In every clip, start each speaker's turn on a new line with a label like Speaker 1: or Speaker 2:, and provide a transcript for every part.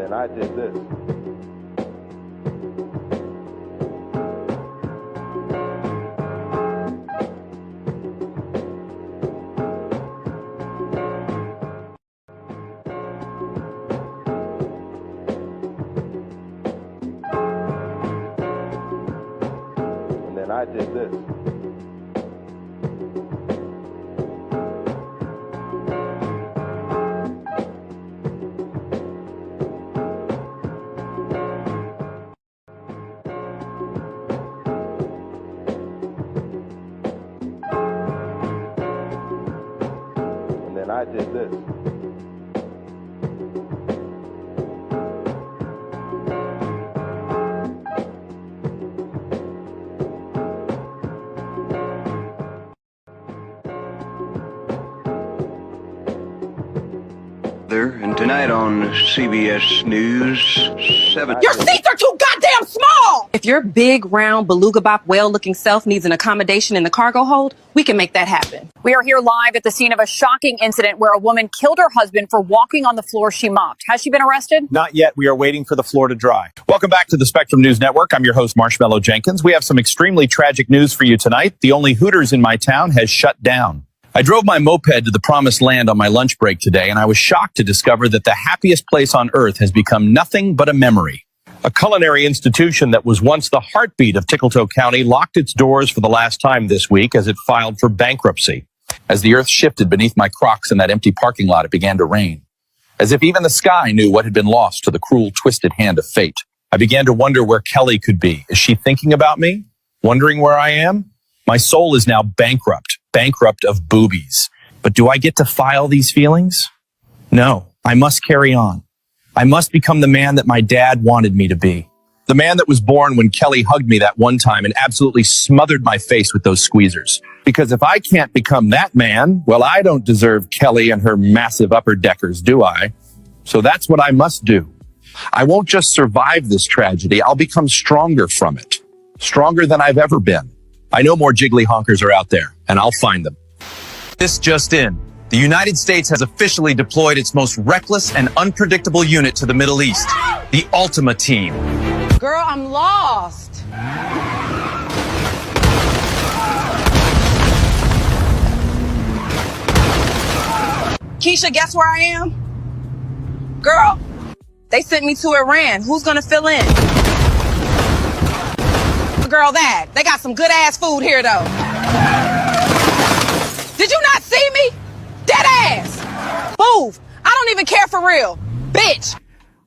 Speaker 1: then I did this. And then I did this. And I did this.
Speaker 2: And tonight on CBS News 7.
Speaker 3: Your seats are too goddamn small! If your big, round, beluga bop whale-looking self needs an accommodation in the cargo hold, we can make that happen.
Speaker 4: We are here live at the scene of a shocking incident where a woman killed her husband for walking on the floor she mopped. Has she been arrested?
Speaker 5: Not yet. We are waiting for the floor to dry. Welcome back to the Spectrum News Network. I'm your host, Marshmallow Jenkins. We have some extremely tragic news for you tonight. The only Hooters in my town has shut down. I drove my moped to the promised land on my lunch break today, and I was shocked to discover that the happiest place on earth has become nothing but a memory. A culinary institution that was once the heartbeat of Tickletoe County locked its doors for the last time this week as it filed for bankruptcy. As the earth shifted beneath my Crocs in that empty parking lot, it began to rain. As if even the sky knew what had been lost to the cruel, twisted hand of fate. I began to wonder where Kelly could be. Is she thinking about me? Wondering where I am? My soul is now bankrupt of boobies. But do I get to file these feelings? No, I must carry on. I must become the man that my dad wanted me to be. The man that was born when Kelly hugged me that one time and absolutely smothered my face with those squeezers. Because if I can't become that man, well, I don't deserve Kelly and her massive upper deckers, do I? So that's what I must do. I won't just survive this tragedy. I'll become stronger from it. Stronger than I've ever been. I know more jiggly honkers are out there, and I'll find them.
Speaker 6: This just in. The United States has officially deployed its most reckless and unpredictable unit to the Middle East, the Ultima Team.
Speaker 3: Girl, I'm lost. Keisha, guess where I am? Girl, they sent me to Iran. Who's gonna fill in? Girl, that. They got some good ass food here though. Did you not see me? Dead ass. Move. I don't even care for real. Bitch.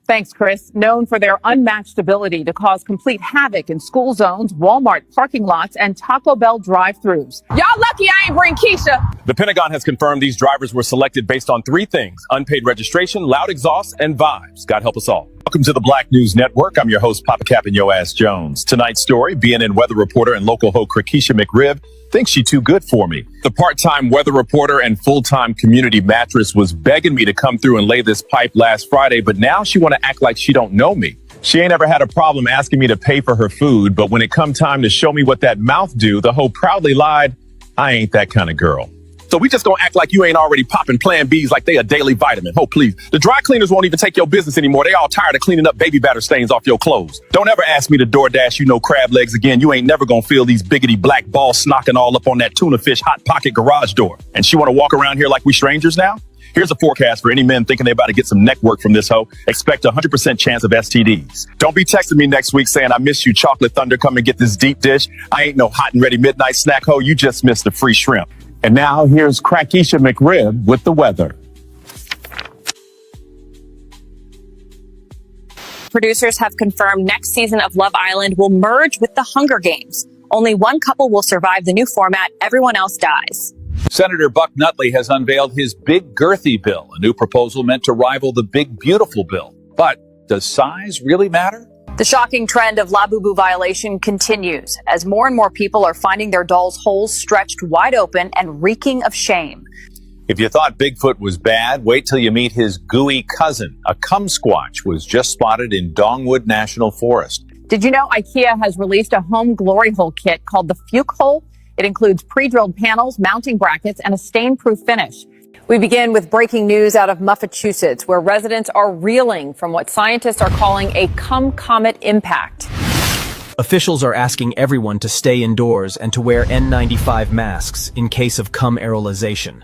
Speaker 4: Thanks, Chris. Known for their unmatched ability to cause complete havoc in school zones, Walmart parking lots, and Taco Bell drive-thrus.
Speaker 3: Y'all lucky I ain't bring Keisha.
Speaker 5: The Pentagon has confirmed these drivers were selected based on three things: unpaid registration, loud exhaust, and vibes. God help us all. Welcome to the Black News Network. I'm your host, Papa Cap and Yo Ass Jones. Tonight's story, BNN weather reporter and local hoe Crockett McRib thinks she too good for me. The part-time weather reporter and full-time community mattress was begging me to come through and lay this pipe last Friday, but now she want to act like she don't know me. She ain't ever had a problem asking me to pay for her food, but when it come time to show me what that mouth do, the hoe proudly lied, I ain't that kind of girl. So we just gonna act like you ain't already popping Plan Bs like they a daily vitamin. Oh, please. The dry cleaners won't even take your business anymore. They all tired of cleaning up baby batter stains off your clothes. Don't ever ask me to DoorDash you no crab legs again. You ain't never gonna feel these biggity black balls snocking all up on that tuna fish hot pocket garage door. And she wanna walk around here like we strangers now? Here's a forecast for any men thinking they about to get some neck work from this hoe. Expect a 100% chance of STDs. Don't be texting me next week saying, I miss you, Chocolate Thunder, come and get this deep dish. I ain't no hot and ready midnight snack hoe. You just missed the free shrimp. And now here's Crockett McRib with the weather.
Speaker 4: Producers have confirmed next season of Love Island will merge with the Hunger Games. Only one couple will survive the new format. Everyone else dies.
Speaker 7: Senator Buck Nutley has unveiled his Big Girthy bill, a new proposal meant to rival the Big Beautiful bill. But does size really matter?
Speaker 4: The shocking trend of Labubu violation continues as more and more people are finding their dolls' holes stretched wide open and reeking of shame.
Speaker 5: If you thought Bigfoot was bad, wait till you meet his gooey cousin. A kumsquatch was just spotted in Dongwood National Forest.
Speaker 4: Did you know IKEA has released a home glory hole kit called the Fuke Hole? It includes pre-drilled panels, mounting brackets, and a stain-proof finish.
Speaker 8: We begin with breaking news out of Massachusetts, where residents are reeling from what scientists are calling a comet impact.
Speaker 9: Officials are asking everyone to stay indoors and to wear N95 masks in case of cum aerolization.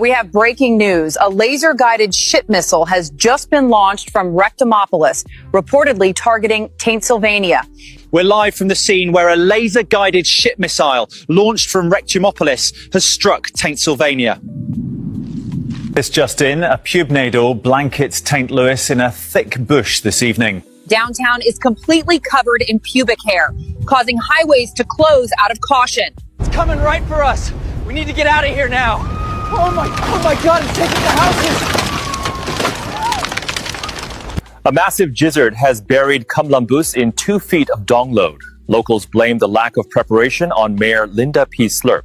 Speaker 8: We have breaking news. A laser-guided ship missile has just been launched from Rectomopolis, reportedly targeting Pennsylvania.
Speaker 10: We're live from the scene where a laser-guided ship missile launched from Rectomopolis has struck Pennsylvania.
Speaker 6: This just in, a pubnadal blankets St. Louis in a thick bush this evening.
Speaker 4: Downtown is completely covered in pubic hair, causing highways to close out of caution.
Speaker 10: It's coming right for us. We need to get out of here now. Oh my God, it's taking the houses.
Speaker 5: A massive gizzard has buried Kamlambus in 2 feet of dong load. Locals blame the lack of preparation on Mayor Linda P. Slurp.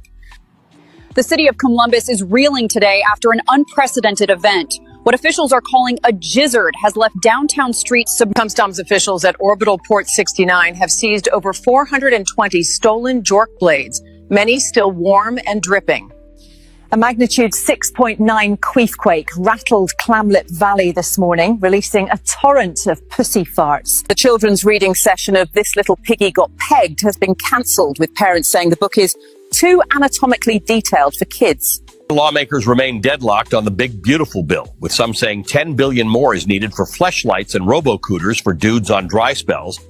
Speaker 4: The city of Columbus is reeling today after an unprecedented event. What officials are calling a gizzard has left downtown streets.
Speaker 8: Customs officials at Orbital Port 69 have seized over 420 stolen jork blades, many still warm and dripping. A magnitude 6.9 queefquake rattled Clamlet Valley this morning, releasing a torrent of pussy farts. The children's reading session of This Little Piggy Got Pegged has been cancelled, with parents saying the book is too anatomically detailed for kids.
Speaker 11: Lawmakers remain deadlocked on the big beautiful bill, with some saying $10 billion more is needed for fleshlights and robo-cooters for dudes on dry spells.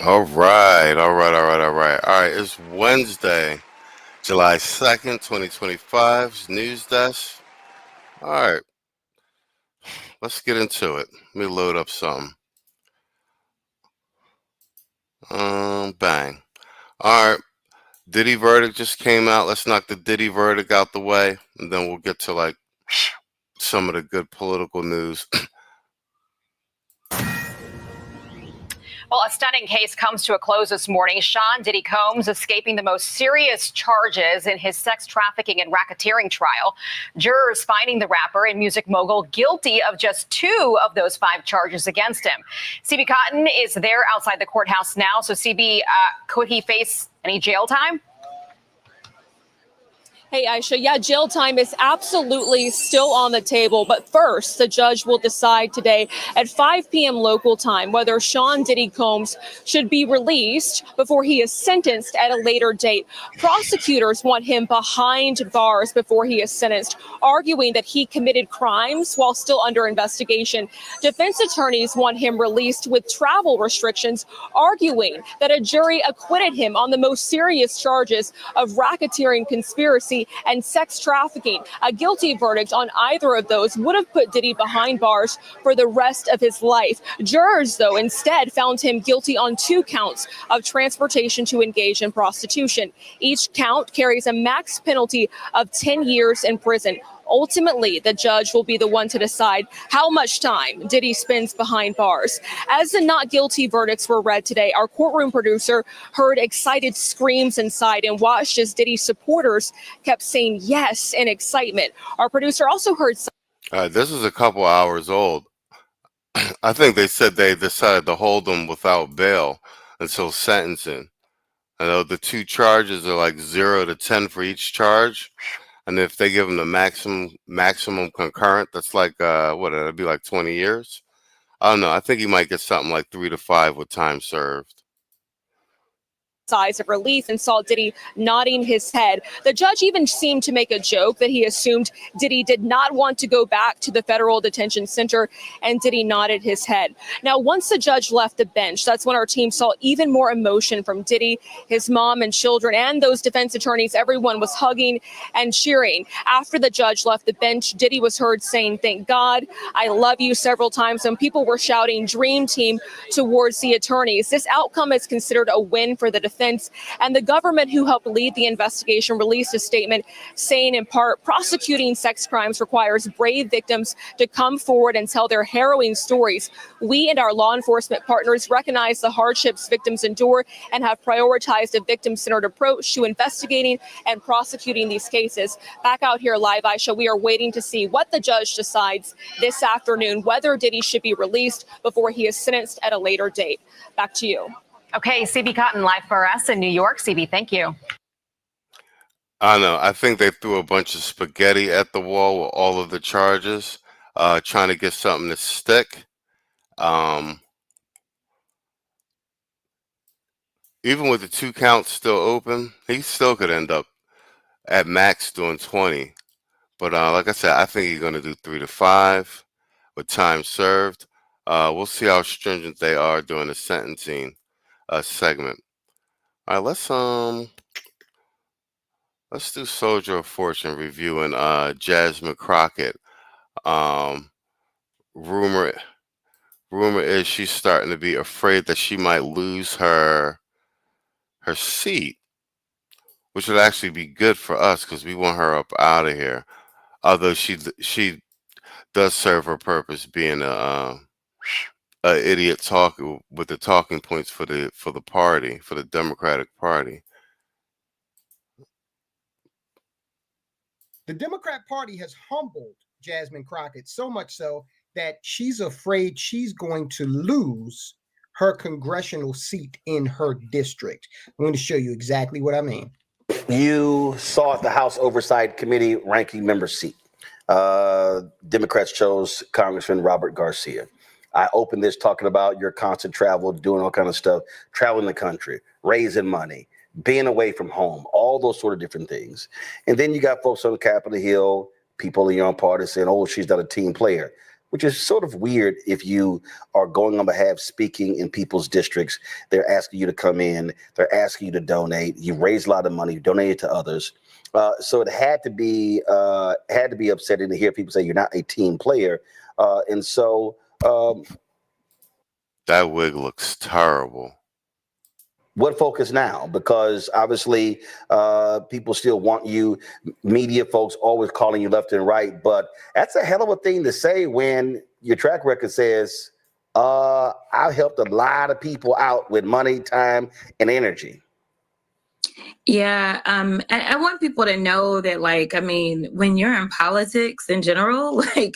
Speaker 12: All right. All right. It's Wednesday, July 2nd, 2025. News desk. All right. Let's get into it. Let me load up something. Bang. All right. Diddy verdict just came out. Let's knock the Diddy verdict out the way, and then we'll get to like some of the good political news.
Speaker 13: Well, a stunning case comes to a close this morning. Sean Diddy Combs escaping the most serious charges in his sex trafficking and racketeering trial. Jurors finding the rapper and music mogul guilty of just 2 of those 5 charges against him. CB Cotton is there outside the courthouse now. So, CB, could he face any jail time?
Speaker 14: Hey, Aisha, yeah, jail time is absolutely still on the table. But first, the judge will decide today at 5 p.m. local time whether Sean Diddy Combs should be released before he is sentenced at a later date. Prosecutors want him behind bars before he is sentenced, arguing that he committed crimes while still under investigation. Defense attorneys want him released with travel restrictions, arguing that a jury acquitted him on the most serious charges of racketeering, conspiracy, and sex trafficking. A guilty verdict on either of those would have put Diddy behind bars for the rest of his life. Jurors, though, instead found him guilty on 2 counts of transportation to engage in prostitution. Each count carries a max penalty of 10 years in prison. Ultimately, the judge will be the one to decide how much time Diddy spends behind bars. As the not guilty verdicts were read today, our courtroom producer heard excited screams inside and watched as Diddy's supporters kept saying yes in excitement. Our producer also heard
Speaker 12: This is a couple hours old. I think they said they decided to hold him without bail until sentencing. I know the 2 charges are like 0 to 10 for each charge. And if they give him the maximum concurrent, that's like, it'd be like 20 years. I don't know. I think he might get something like 3 to 5 with time served.
Speaker 14: sighs of relief and saw Diddy nodding his head. The judge even seemed to make a joke that he assumed Diddy did not want to go back to the federal detention center, and Diddy nodded his head. Now, once the judge left the bench, that's when our team saw even more emotion from Diddy, his mom and children, and those defense attorneys. Everyone was hugging and cheering. After the judge left the bench, Diddy was heard saying, "Thank God, I love you," several times. Some people were shouting "Dream Team" towards the attorneys. This outcome is considered a win for the defense, and the government, who helped lead the investigation, released a statement saying, in part, prosecuting sex crimes requires brave victims to come forward and tell their harrowing stories. We and our law enforcement partners recognize the hardships victims endure and have prioritized a victim-centered approach to investigating and prosecuting these cases. Back out here live, Aisha, we are waiting to see what the judge decides this afternoon, whether Diddy should be released before he is sentenced at a later date. Back to you.
Speaker 13: Okay, CB Cotton live for us in New York. CB, thank you.
Speaker 12: I know. I think they threw a bunch of spaghetti at the wall with all of the charges, trying to get something to stick. Even with the 2 counts still open, he still could end up at max doing 20. But like I said, I think he's going to do 3 to 5 with time served. We'll see how stringent they are during the sentencing segment. All right, let's do Soldier of Fortune reviewing Jasmine Crockett. Rumor is she's starting to be afraid that she might lose her seat, which would actually be good for us because we want her up out of here. Although she does serve her purpose, being a idiot talk with the talking points for the party, for the Democratic Party.
Speaker 15: The Democrat Party has humbled Jasmine Crockett so much so that she's afraid she's going to lose her congressional seat in her district. I'm going to show you exactly what I mean.
Speaker 16: You sought the House Oversight Committee ranking member seat. Democrats chose Congressman Robert Garcia. I opened this talking about your constant travel, doing all kind of stuff, traveling the country, raising money, being away from home, all those sort of different things. And then you got folks on Capitol Hill, people in your own party saying, oh, she's not a team player, which is sort of weird if you are going on behalf, speaking in people's districts. They're asking you to come in. They're asking you to donate. You raise a lot of money. You donate it to others. So it had to be upsetting to hear people say you're not a team player.
Speaker 12: That wig looks terrible.
Speaker 16: What focus now? Because obviously people still want you, media folks always calling you left and right, but that's a hell of a thing to say when your track record says, I've helped a lot of people out with money, time, and energy.
Speaker 17: Yeah, I want people to know that, like, I mean, when you're in politics in general, like,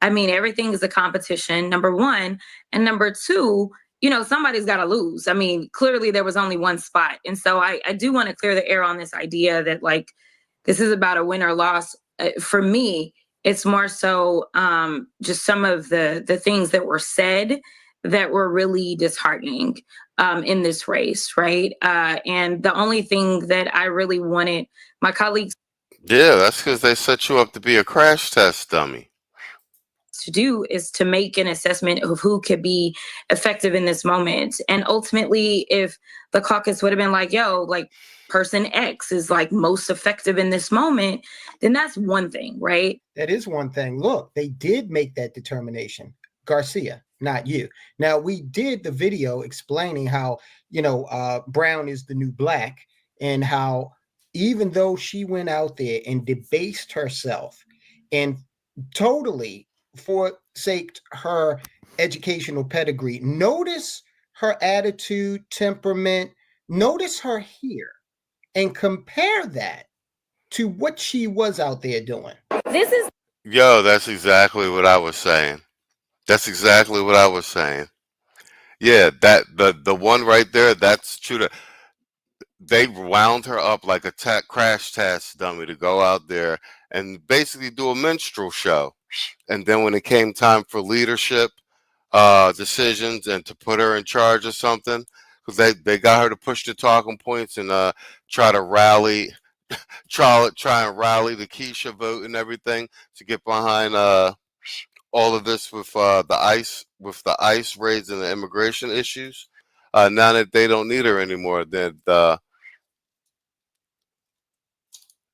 Speaker 17: I mean, everything is a competition, number one. And number two, you know, somebody's got to lose. I mean, clearly there was only one spot. And so I do want to clear the air on this idea that, like, this is about a win or loss. For me, it's more so just some of the things that were said that were really disheartening in this race, right? And the only thing that I really wanted my colleagues...
Speaker 12: Yeah, that's because they set you up to be a crash test dummy.
Speaker 17: To do is to make an assessment of who could be effective in this moment. And ultimately, if the caucus would have been like, yo, like person X is like most effective in this moment, then that's one thing, right?
Speaker 15: That is one thing. Look, they did make that determination. Garcia, not you. Now, we did the video explaining how, you know, brown is the new black, and how even though she went out there and debased herself and totally forsaked her educational pedigree, notice her attitude, temperament, notice her here, and compare that to what she was out there doing.
Speaker 12: That's exactly what I was saying. That's exactly what I was saying. Yeah, that the one right there, that's true. They wound her up like a crash test dummy to go out there and basically do a minstrel show. And then when it came time for leadership decisions and to put her in charge of something, because they got her to push the talking points and try to rally, try and rally the Keisha vote and everything to get behind all of this with the ICE raids and the immigration issues. Now that they don't need her anymore, they're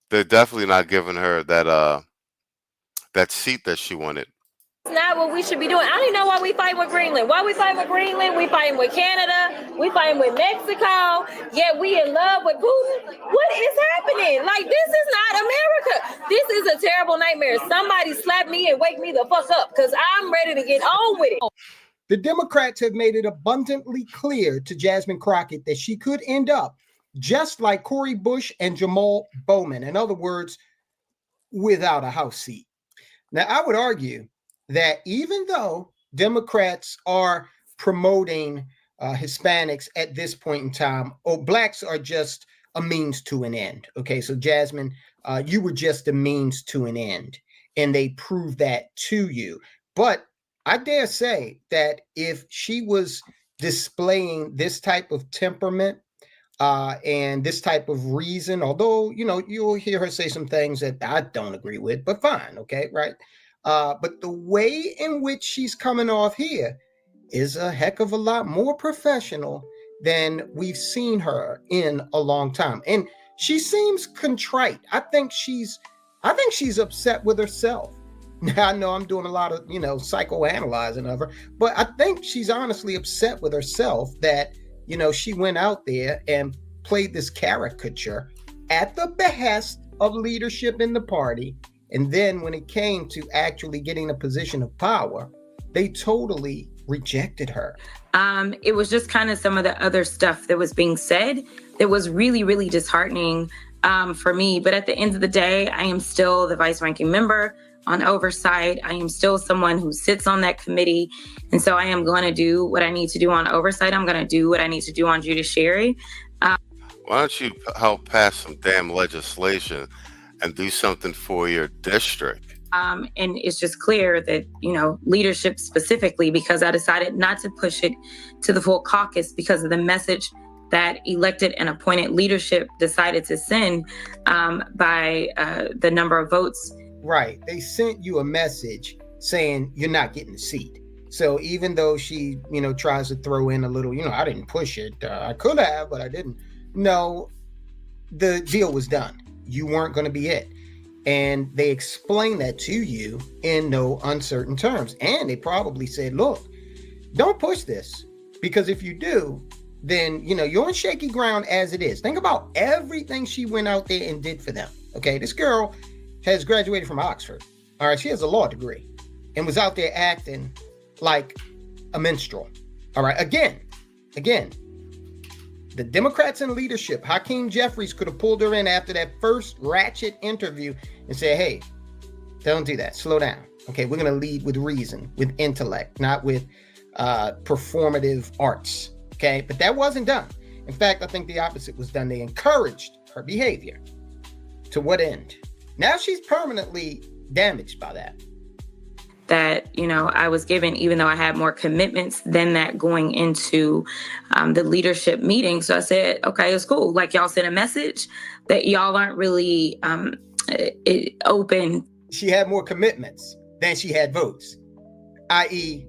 Speaker 12: definitely not giving her that seat that she wanted.
Speaker 18: It's not what we should be doing. I don't even know why we fighting with Greenland. Why we fighting with Greenland? We fighting with Canada. We fighting with Mexico. Yet we in love with Putin. What is happening? Like, this is not America. This is a terrible nightmare. Somebody slap me and wake me the fuck up because I'm ready to get on with it.
Speaker 15: The Democrats have made it abundantly clear to Jasmine Crockett that she could end up just like Cori Bush and Jamal Bowman. In other words, without a House seat. Now, I would argue that even though Democrats are promoting Hispanics at this point in time, blacks are just a means to an end. Okay, so Jasmine, you were just a means to an end, and they proved that to you. But I dare say that if she was displaying this type of temperament and this type of reason, although, you know, you'll hear her say some things that I don't agree with, but fine, okay, right? But the way in which she's coming off here is a heck of a lot more professional than we've seen her in a long time. And she seems contrite. I think she's upset with herself. Now, I know I'm doing a lot of, psychoanalyzing of her, but I think she's honestly upset with herself that, she went out there and played this caricature at the behest of leadership in the party. And then when it came to actually getting a position of power, they totally rejected her.
Speaker 17: It was just kind of some of the other stuff that was being said that was really, really disheartening for me. But at the end of the day, I am still the vice ranking member on oversight. I am still someone who sits on that committee. And so I am going to do what I need to do on oversight. I'm going to do what I need to do on judiciary.
Speaker 12: Why don't you help pass some damn legislation and do something for your district?
Speaker 17: And it's just clear that, leadership specifically, because I decided not to push it to the full caucus because of the message that elected and appointed leadership decided to send by the number of votes.
Speaker 15: Right. They sent you a message saying you're not getting a seat. So even though she, tries to throw in a little, I didn't push it. I could have, but I didn't. No, the deal was done. You weren't going to be it. And they explained that to you in no uncertain terms. And they probably said, look, don't push this, because if you do, then, you're on shaky ground as it is. Think about everything she went out there and did for them. Okay, this girl has graduated from Oxford. All right, she has a law degree and was out there acting like a minstrel. All right, again, the Democrats in leadership, Hakeem Jeffries could have pulled her in after that first ratchet interview and said, hey, don't do that. Slow down. Okay, we're going to lead with reason, with intellect, not with performative arts. Okay, but that wasn't done. In fact, I think the opposite was done. They encouraged her behavior. To what end? Now she's permanently damaged by that.
Speaker 17: That, I was given, even though I had more commitments than that going into the leadership meeting. So I said, okay, it's cool. Like, y'all sent a message that y'all aren't really open.
Speaker 15: She had more commitments than she had votes, i.e.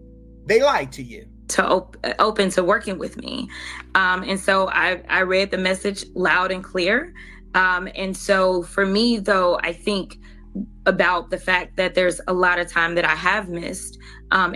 Speaker 15: they lied to you.
Speaker 17: To open to working with me. And so I read the message loud and clear. And so for me, though, I think about the fact that there's a lot of time that I have missed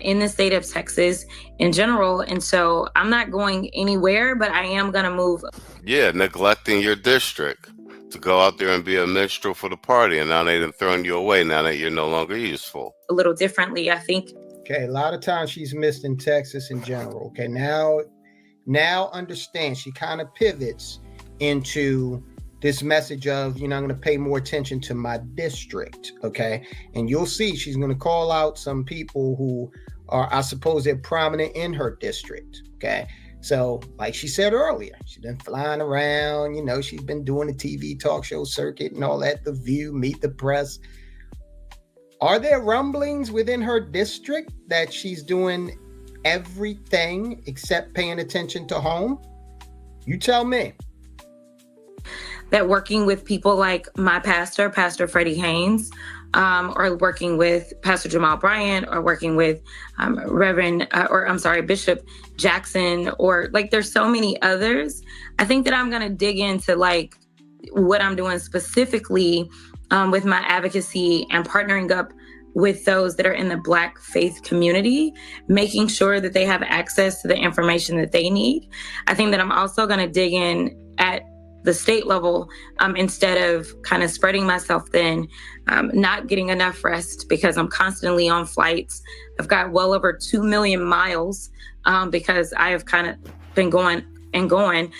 Speaker 17: in the state of Texas in general. And so I'm not going anywhere, but I am going to move.
Speaker 12: Yeah, neglecting your district to go out there and be a minstrel for the party. And now they've thrown you away now that you're no longer useful.
Speaker 17: A little differently, I think.
Speaker 15: Okay, a lot of times she's missed in Texas in general. Okay, now understand, she kind of pivots into this message of, I'm going to pay more attention to my district, okay? And you'll see she's going to call out some people who are, I suppose, they're prominent in her district, okay? So, like she said earlier, she's been flying around, she's been doing the TV talk show circuit and all that, The View, Meet the Press. Are there rumblings within her district that she's doing everything except paying attention to home? You tell me.
Speaker 17: That working with people like my pastor, Pastor Freddie Haynes, or working with Pastor Jamal Bryant, or working with Bishop Jackson, or like there's so many others. I think that I'm gonna dig into like what I'm doing specifically with my advocacy and partnering up with those that are in the Black faith community, making sure that they have access to the information that they need. I think that I'm also gonna dig in at the state level, instead of kind of spreading myself thin, not getting enough rest because I'm constantly on flights. I've got well over 2 million miles because I have kind of been going and going.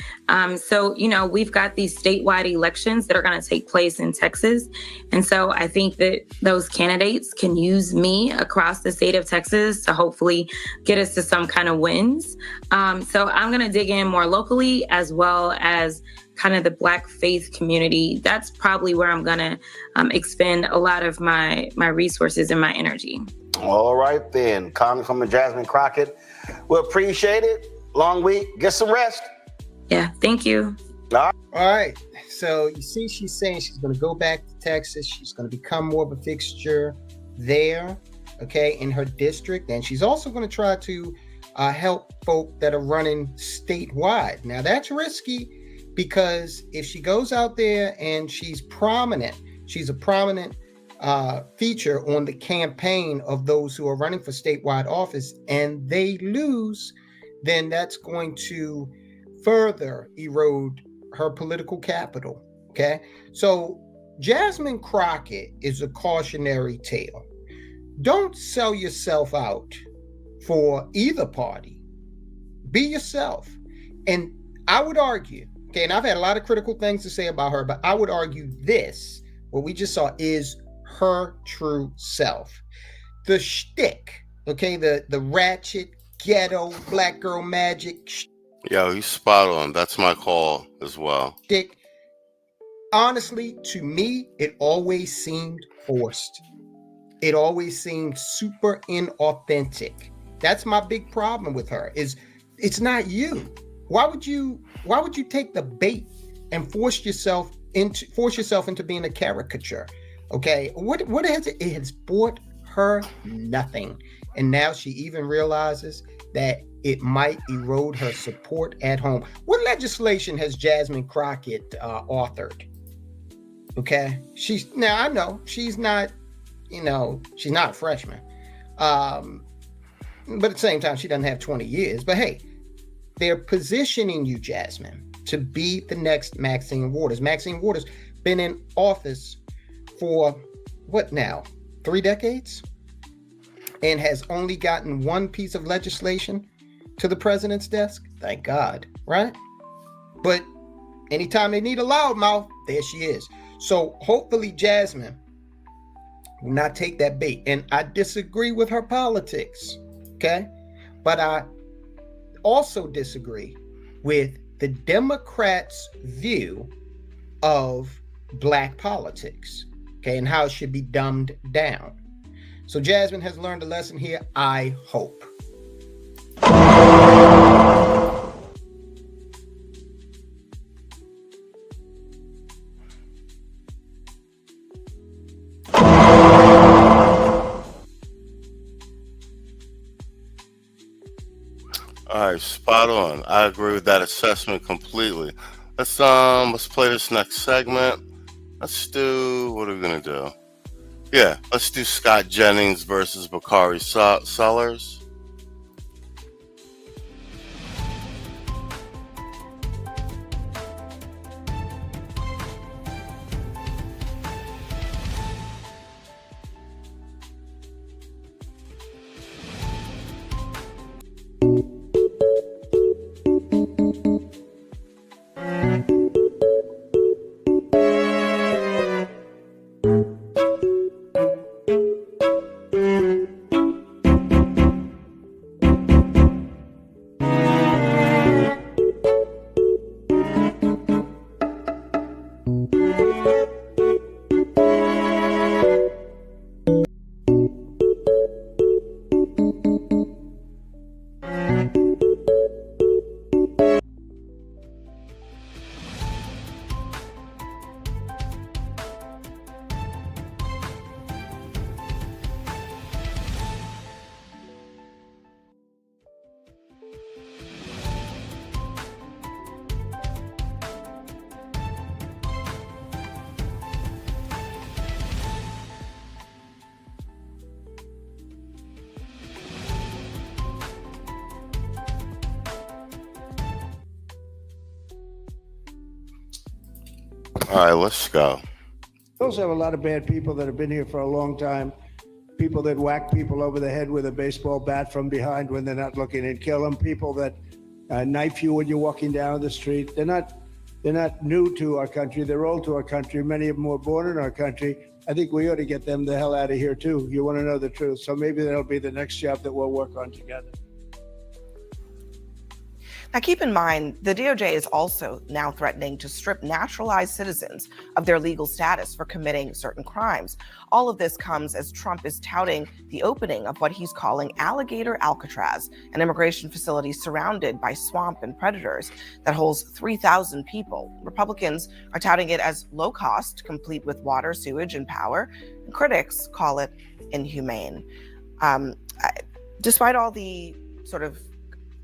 Speaker 17: So, we've got these statewide elections that are going to take place in Texas. And so I think that those candidates can use me across the state of Texas to hopefully get us to some kind of wins. So I'm going to dig in more locally as well as kind of the Black faith community. That's probably where I'm going to expend a lot of my resources and my energy.
Speaker 16: All right, then. Congresswoman Jasmine Crockett, we appreciate it. Long week. Get some rest.
Speaker 17: Yeah, thank you.
Speaker 15: All right. So you see, she's saying she's going to go back to Texas. She's going to become more of a fixture there, okay, in her district. And she's also going to try to help folk that are running statewide. Now, that's risky, because if she goes out there and she's a prominent feature on the campaign of those who are running for statewide office, and they lose, then that's going to further erode her political capital. Okay. So Jasmine Crockett is a cautionary tale. Don't sell yourself out for either party. Be yourself. And I would argue, okay, and I've had a lot of critical things to say about her, but I would argue this, what we just saw, is her true self. The shtick, okay, the ratchet, ghetto, black girl magic.
Speaker 12: Yo, he's spot on. That's my call as well.
Speaker 15: Shtick. Honestly, to me, it always seemed forced. It always seemed super inauthentic. That's my big problem with her, is it's not you. Why would you take the bait and force yourself into being a caricature? Okay, what has it? It has brought her nothing. And now she even realizes that it might erode her support at home. What legislation has Jasmine Crockett authored? Okay, I know she's not, she's not a freshman. But at the same time, she doesn't have 20 years. But hey, they're positioning you, Jasmine, to be the next Maxine Waters. Maxine Waters been in office for what now? 3 decades? And has only gotten one piece of legislation to the president's desk. Thank God, right? But anytime they need a loudmouth, there she is. So hopefully Jasmine will not take that bait. And I disagree with her politics, okay? But I also disagree with the Democrats' view of Black politics, okay, and how it should be dumbed down. So Jasmine has learned a lesson here, I hope.
Speaker 12: All right, spot on. I agree with that assessment completely. Let's play this next segment. Let's do, what are we gonna do? Yeah, let's do Scott Jennings versus Bakari Sellers. All right, let's go.
Speaker 19: We also have a lot of bad people that have been here for a long time. People that whack people over the head with a baseball bat from behind when they're not looking and kill them. People that knife you when you're walking down the street. They're not new to our country. They're old to our country. Many of them were born in our country. I think we ought to get them the hell out of here too. You want to know the truth. So maybe that'll be the next job that we'll work on together.
Speaker 20: Now, keep in mind, the DOJ is also now threatening to strip naturalized citizens of their legal status for committing certain crimes. All of this comes as Trump is touting the opening of what he's calling Alligator Alcatraz, an immigration facility surrounded by swamp and predators that holds 3,000 people. Republicans are touting it as low cost, complete with water, sewage, and power. And critics call it inhumane. Despite all the sort of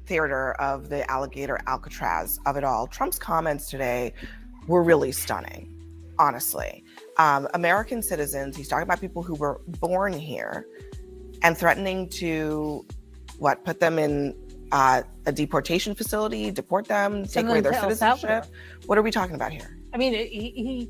Speaker 20: theater of the Alligator Alcatraz of it all, Trump's comments today were really stunning, honestly. American citizens, he's talking about people who were born here and threatening to, put them in a deportation facility, deport them, take away their citizenship. What are we talking about here?
Speaker 21: I mean, he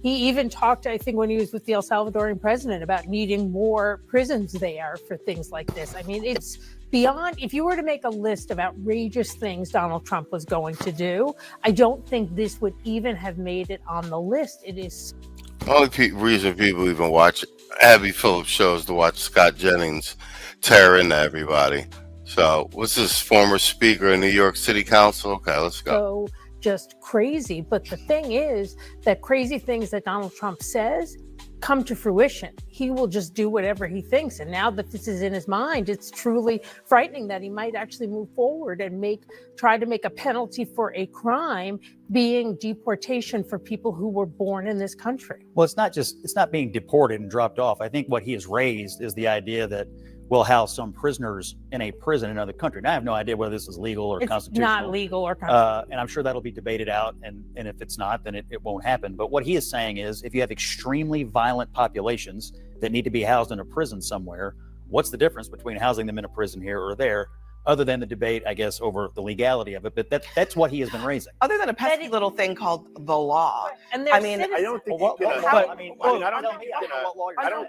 Speaker 21: even talked, I think, when he was with the El Salvadorian president about needing more prisons there for things like this. I mean, it's beyond, if you were to make a list of outrageous things Donald Trump was going to do, I don't think this would even have made it on the list. It is.
Speaker 12: The only reason people even watch Abby Phillips shows to watch Scott Jennings tear into everybody. So, what's this former speaker in New York City Council? Okay, let's go.
Speaker 21: So just crazy. But the thing is that crazy things that Donald Trump says come to fruition. He will just do whatever he thinks. And now that this is in his mind, it's truly frightening that he might actually move forward and try to make a penalty for a crime being deportation for people who were born in this country.
Speaker 22: Well, it's not being deported and dropped off. I think what he has raised is the idea that we'll house some prisoners in a prison in another country. And I have no idea whether this is legal or constitutional.
Speaker 21: It's not legal or constitutional.
Speaker 22: And I'm sure that'll be debated out. And if it's not, then it won't happen. But what he is saying is if you have extremely violent populations that need to be housed in a prison somewhere, what's the difference between housing them in a prison here or there? Other than the debate, I guess, over the legality of it. But that's what he has been raising.
Speaker 20: Other than a pesky little thing called the law.
Speaker 21: And
Speaker 20: I mean,
Speaker 21: I
Speaker 20: don't think under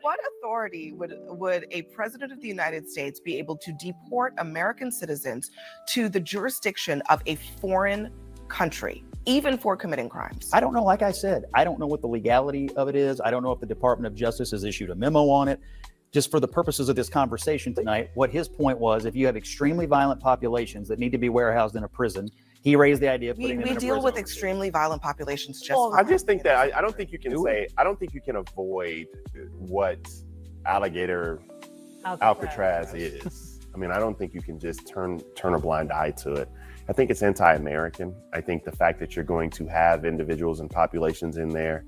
Speaker 20: what authority would a president of the United States be able to deport American citizens to the jurisdiction of a foreign country, even for committing crimes?
Speaker 22: I don't know. Like I said, I don't know what the legality of it is. I don't know if the Department of Justice has issued a memo on it. Just for the purposes of this conversation tonight, what his point was, if you have extremely violent populations that need to be warehoused in a prison, he raised the idea of putting them in a prison.
Speaker 20: We deal with extremely violent populations just
Speaker 23: I just think that I don't think you can I don't think you can avoid what Alligator Alcatraz is. I mean, I don't think you can just turn a blind eye to it. I think it's anti-American. I think the fact that you're going to have individuals and populations in there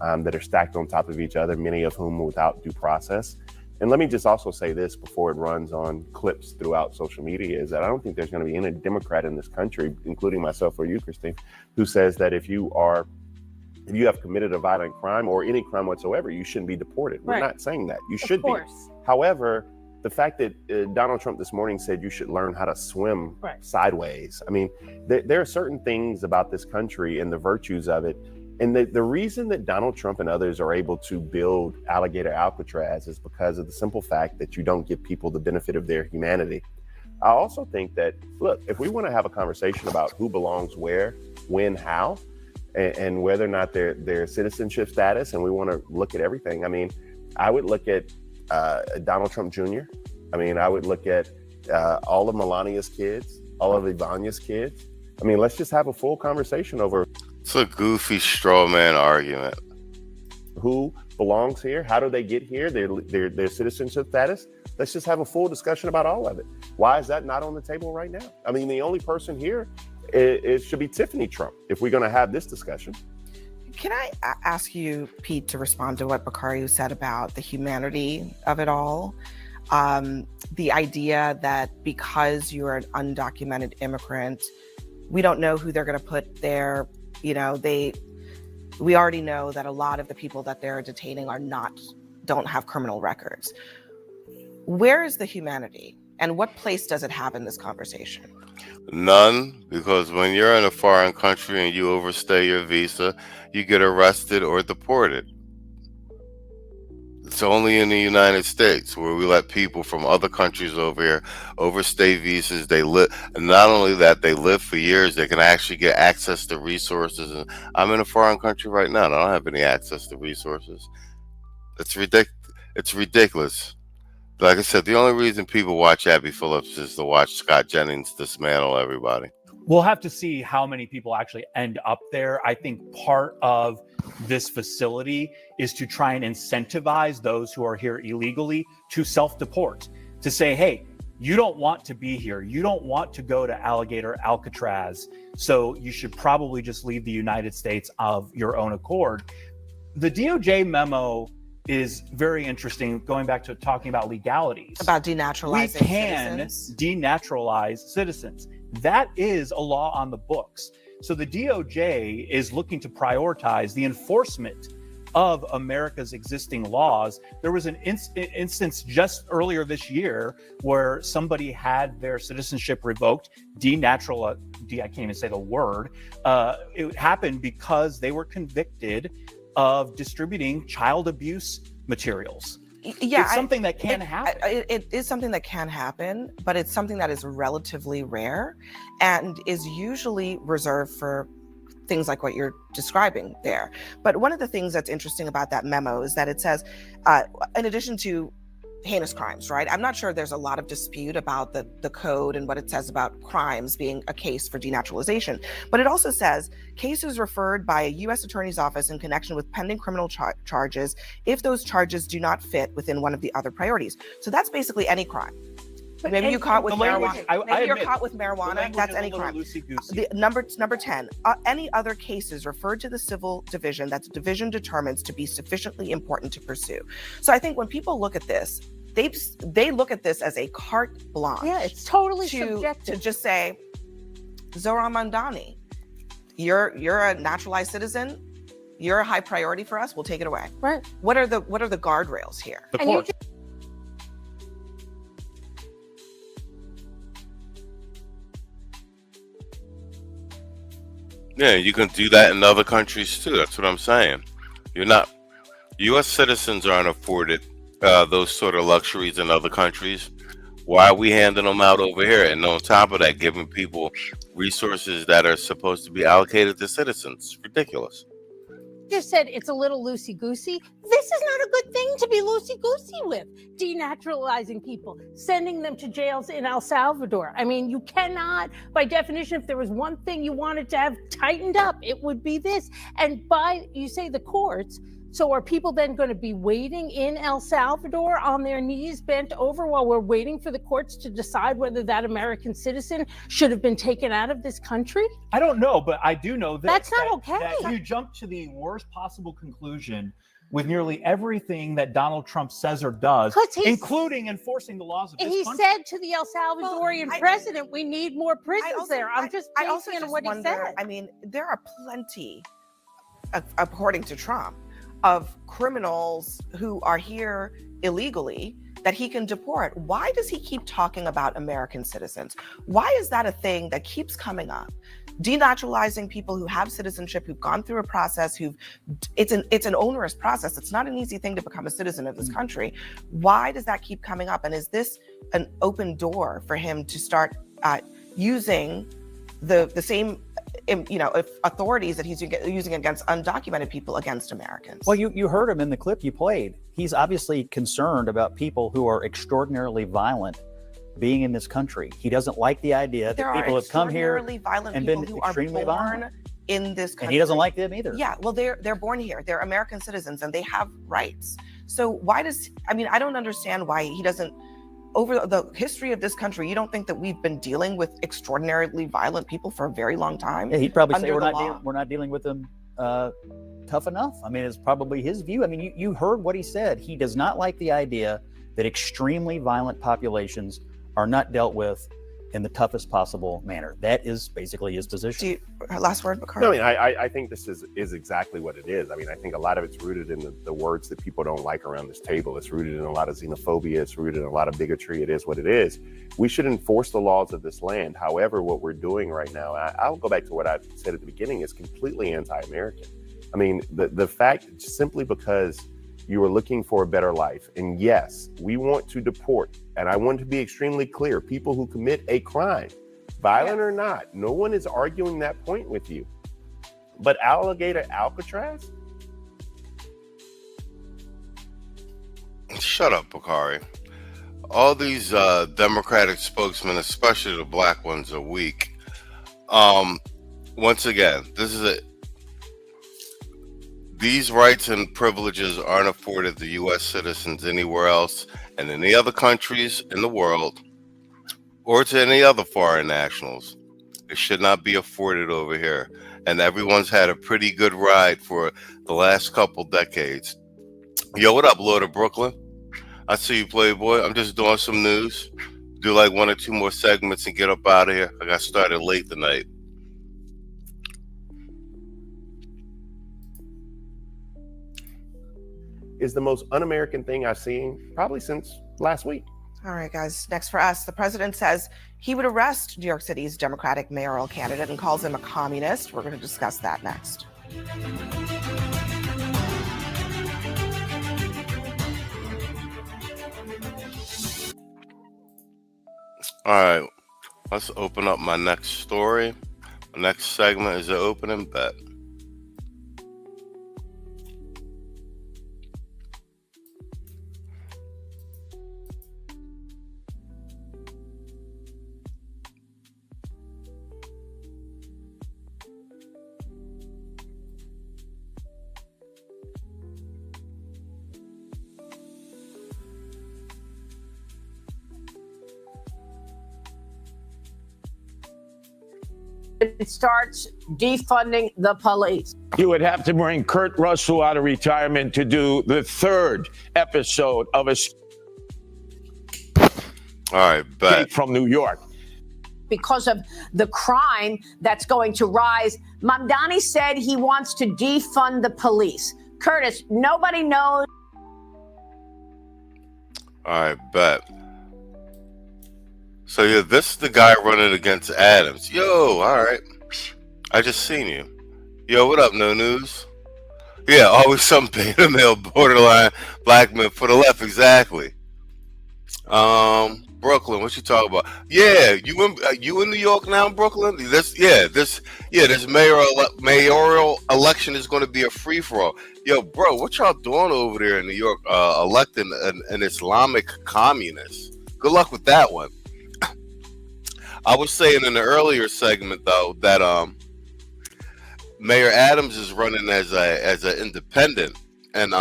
Speaker 23: that are stacked on top of each other, many of whom without due process. And let me just also say this before it runs on clips throughout social media, is that I don't think there's going to be any Democrat in this country, including myself or you, Christine, who says that if you have committed a violent crime or any crime whatsoever, you shouldn't be deported. We're not saying that. You should be. However, the fact that Donald Trump this morning said you should learn how to swim sideways. I mean, there are certain things about this country and the virtues of it. And the reason that Donald Trump and others are able to build Alligator Alcatraz is because of the simple fact that you don't give people the benefit of their humanity. I also think that, look, if we want to have a conversation about who belongs where, when, how, and whether or not their citizenship status, and we want to look at everything. I mean, I would look at Donald Trump Jr. I mean, I would look at all of Melania's kids, all of Ivania's kids. I mean, let's just have a full conversation over.
Speaker 12: It's a goofy straw man argument.
Speaker 23: Who belongs here? How do they get here? Their citizenship status? Let's just have a full discussion about all of it. Why is that not on the table right now? I mean, the only person here it should be Tiffany Trump if we're going to have this discussion.
Speaker 20: Can I ask you, Pete, to respond to what Bakari said about the humanity of it all? The idea that because you're an undocumented immigrant, we don't know who they're going to put there. You know, we already know that a lot of the people that they're detaining don't have criminal records. Where is the humanity? And what place does it have in this conversation?
Speaker 12: None, because when you're in a foreign country and you overstay your visa, you get arrested or deported. It's only in the United States where we let people from other countries over here overstay visas. They live, and not only that, they live for years. They can actually get access to resources. And I'm in a foreign country right now, and I don't have any access to resources. It's ridiculous. Like I said, the only reason people watch Abby Phillips is to watch Scott Jennings dismantle everybody.
Speaker 1: We'll have to see how many people actually end up there. I think part of this facility is to try and incentivize those who are here illegally to self-deport, to say, hey, you don't want to be here. You don't want to go to Alligator Alcatraz. So you should probably just leave the United States of your own accord. The DOJ memo is very interesting, going back to talking about legalities.
Speaker 20: About denaturalizing
Speaker 1: We can
Speaker 20: citizens.
Speaker 1: denaturalize citizens. That is a law on the books. So the DOJ is looking to prioritize the enforcement of America's existing laws. There was an instance just earlier this year where somebody had their citizenship revoked, I can't even say the word. It happened because they were convicted of distributing child abuse materials.
Speaker 20: Yeah,
Speaker 1: it's something that can happen.
Speaker 20: It is something that can happen, but it's something that is relatively rare and is usually reserved for things like what you're describing there. But one of the things that's interesting about that memo is that it says, in addition to heinous crimes, right? I'm not sure there's a lot of dispute about the code and what it says about crimes being a case for denaturalization. But it also says cases referred by a U.S. Attorney's Office in connection with pending criminal charges if those charges do not fit within one of the other priorities. So that's basically any crime. Maybe you're caught with marijuana. Maybe you're caught with marijuana. That's any crime. The number 10. Any other cases referred to the civil division that the division determines to be sufficiently important to pursue. So I think when people look at this, they look at this as a carte blanche.
Speaker 21: Yeah, it's totally subjective.
Speaker 20: To just say, Zohran Mamdani, you're a naturalized citizen. You're a high priority for us. We'll take it away.
Speaker 21: Right.
Speaker 20: What are the guardrails here?
Speaker 1: The court.
Speaker 12: Yeah, you can do that in other countries too. That's what I'm saying. U.S. citizens aren't afforded those sort of luxuries in other countries. Why are we handing them out over here? And on top of that, giving people resources that are supposed to be allocated to citizens. It's ridiculous.
Speaker 21: Just said it's a little loosey-goosey. This is not a good thing to be loosey-goosey with. Denaturalizing people, sending them to jails in El Salvador. I mean, you cannot, by definition, if there was one thing you wanted to have tightened up, it would be this. And you say the courts, so are people then going to be waiting in El Salvador on their knees bent over while we're waiting for the courts to decide whether that American citizen should have been taken out of this country?
Speaker 1: I don't know, but I do know that
Speaker 21: that's not okay.
Speaker 1: That you jump to the worst possible conclusion with nearly everything that Donald Trump says or does, including enforcing the laws of this country.
Speaker 21: He said to the El Salvadorian president, we need more prisons there. I'm just basing on what he said.
Speaker 20: I mean, there are plenty, according to Trump, of criminals who are here illegally that he can deport. Why does he keep talking about American citizens? Why is that a thing that keeps coming up? Denaturalizing people who have citizenship, who've gone through a process, it's an onerous process. It's not an easy thing to become a citizen of this country. Why does that keep coming up? And is this an open door for him to start using the same authorities that he's using against undocumented people against Americans?
Speaker 22: Well, you heard him in the clip you played. He's obviously concerned about people who are extraordinarily violent being in this country. He doesn't like the idea that people have come here and been extremely violent
Speaker 20: in this country.
Speaker 22: And he doesn't like them either.
Speaker 20: Yeah, well, they're born here. They're American citizens and they have rights. So I don't understand why he doesn't. Over the history of this country, you don't think that we've been dealing with extraordinarily violent people for a very long time?
Speaker 22: Yeah, he'd probably say we're not dealing with them tough enough. I mean, it's probably his view. I mean, you heard what he said. He does not like the idea that extremely violent populations are not dealt with in the toughest possible manner. That is basically his position.
Speaker 20: Last word, Bakari?
Speaker 23: No, I mean, I think this is exactly what it is. I mean, I think a lot of it's rooted in the words that people don't like around this table. It's rooted in a lot of xenophobia. It's rooted in a lot of bigotry. It is what it is. We should enforce the laws of this land. However, what we're doing right now, I'll go back to what I said at the beginning, is completely anti-American. I mean, the fact, simply because you are looking for a better life, and yes, we want to deport, and I want to be extremely clear, people who commit a crime, violent or not, no one is arguing that point with you. But alligator Alcatraz?
Speaker 12: Shut up, Bakari. All these Democratic spokesmen, especially the black ones, are weak. Once again, these rights and privileges aren't afforded to U.S. citizens anywhere else in any other countries in the world or to any other foreign nationals. It should not be afforded over here. And everyone's had a pretty good ride for the last couple decades. Yo, what up, Lord of Brooklyn? I see you, Playboy. I'm just doing some news. Do like 1 or 2 more segments and get up out of here. I got started late tonight.
Speaker 23: Is the most un-American thing I've seen probably since last week.
Speaker 20: All right, guys. Next for us, the president says he would arrest New York City's Democratic mayoral candidate and calls him a communist. We're going to discuss that next.
Speaker 12: All right, let's open up my next story. The next segment is the opening bet.
Speaker 2: It starts defunding the police.
Speaker 3: You would have to bring Kurt Russell out of retirement to do the 3rd episode of
Speaker 12: All right, bet.
Speaker 3: from New York.
Speaker 2: Because of the crime that's going to rise. Mamdani said he wants to defund the police. Curtis, nobody knows.
Speaker 12: All right, bet. So yeah, this is the guy running against Adams. Yo, all right. I just seen you. Yo, what up, No News? Yeah, always some beta male borderline black men for the left, exactly. Brooklyn, what you talking about? Yeah, you in New York now, Brooklyn? This mayoral election is going to be a free for all. Yo, bro, what y'all doing over there in New York? Electing an Islamic communist. Good luck with that one. I was saying in the earlier segment though that Mayor Adams is running as an independent, and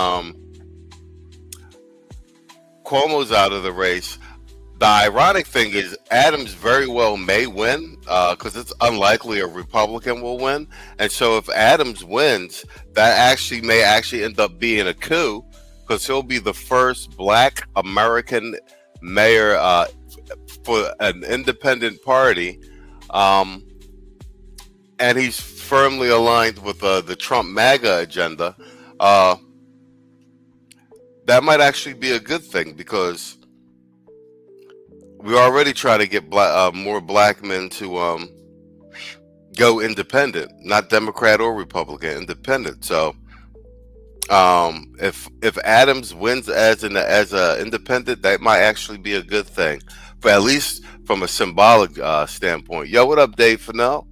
Speaker 12: Cuomo's out of the race. The ironic thing is Adams very well may win because it's unlikely a Republican will win, and so if Adams wins, that may end up being a coup because he'll be the first Black American mayor for an independent party, and he's firmly aligned with the Trump MAGA agenda. That might actually be a good thing because we already try to get more black men to go independent, not Democrat or Republican, independent. So if Adams wins as an independent, that might actually be a good thing, but at least from a symbolic standpoint. Yo, what up, Dave Fennell?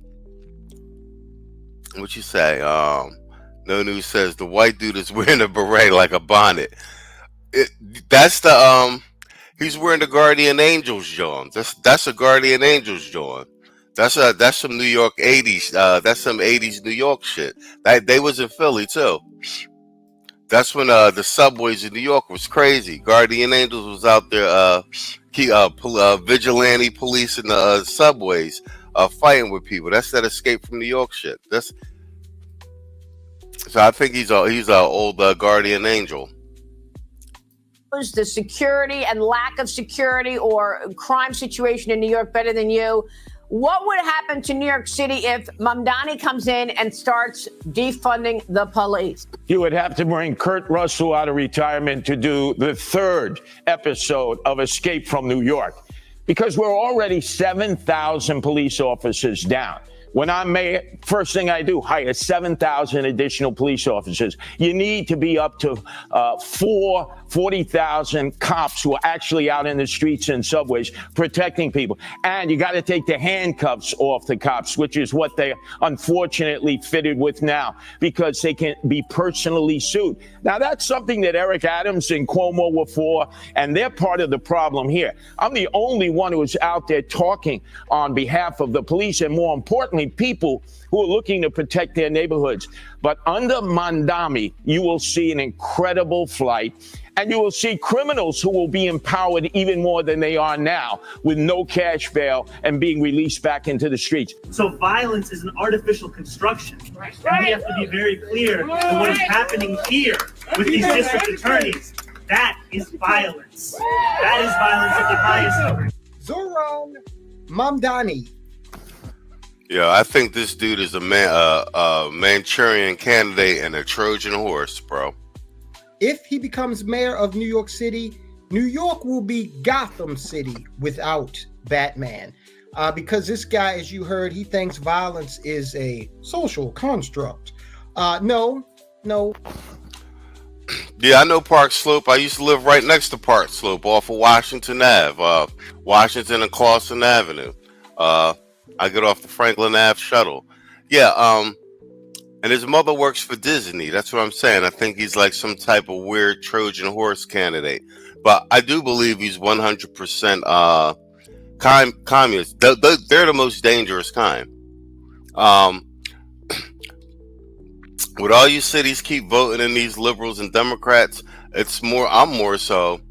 Speaker 12: What you say? No News says the white dude is wearing a beret like a bonnet. That's the he's wearing the Guardian Angels John. That's a Guardian Angels John. That's some New York 80s. That's some 80s New York shit. They was in Philly too. That's when the subways in New York was crazy. Guardian Angels was out there vigilante police in the subways fighting with people. That's that Escape from New York shit. So I think he's an old Guardian Angel.
Speaker 2: the security and lack of security or crime situation in New York better than you. What would happen to New York City if Mamdani comes in and starts defunding the police?
Speaker 3: You would have to bring Kurt Russell out of retirement to do the third episode of Escape from New York, because we're already 7,000 police officers down. When I'm mayor, first thing I do, hire 7,000 additional police officers. You need to be up to 40,000 cops who are actually out in the streets and subways protecting people. And you got to take the handcuffs off the cops, which is what they unfortunately fitted with now, because they can be personally sued. Now, that's something that Eric Adams and Cuomo were for, and they're part of the problem here. I'm the only one who's out there talking on behalf of the police, and more importantly, people who are looking to protect their neighborhoods. But under Mamdani, you will see an incredible flight, and you will see criminals who will be empowered even more than they are now, with no cash bail and being released back into the streets.
Speaker 6: So violence is an artificial construction. Right. And we have to be very clear that what is happening here with these district attorneys, that is violence. That is violence at the highest level.
Speaker 15: Zoran Mamdani.
Speaker 12: Yeah, I think this dude is a Manchurian candidate and a Trojan horse, bro.
Speaker 15: If he becomes mayor of New York City, New York will be Gotham City without Batman. Because this guy, as you heard, he thinks violence is a social construct. No.
Speaker 12: Yeah, I know Park Slope. I used to live right next to Park Slope off of Washington Ave, Washington and Clawson Avenue. I get off the Franklin Ave shuttle. Yeah, and his mother works for Disney. That's what I'm saying. I think he's like some type of weird Trojan horse candidate. But I do believe he's 100% communist. They're the most dangerous kind. With all you cities keep voting in these liberals and Democrats, I'm more so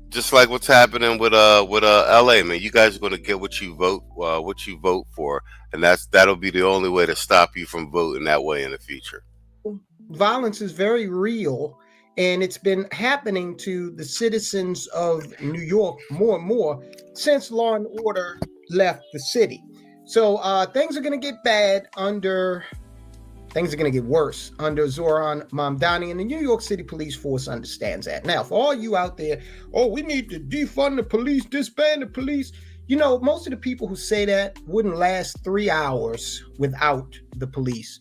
Speaker 12: just like what's happening with LA, man. You guys are going to get what you vote for, and that'll be the only way to stop you from voting that way in the future.
Speaker 15: Violence is very real, and it's been happening to the citizens of New York more and more since Law and Order left the city. So things are going to get bad Things are going to get worse under Zoran Mamdani, and the New York City Police Force understands that. Now, for all you out there, we need to defund the police, disband the police. You know, most of the people who say that wouldn't last 3 hours without the police.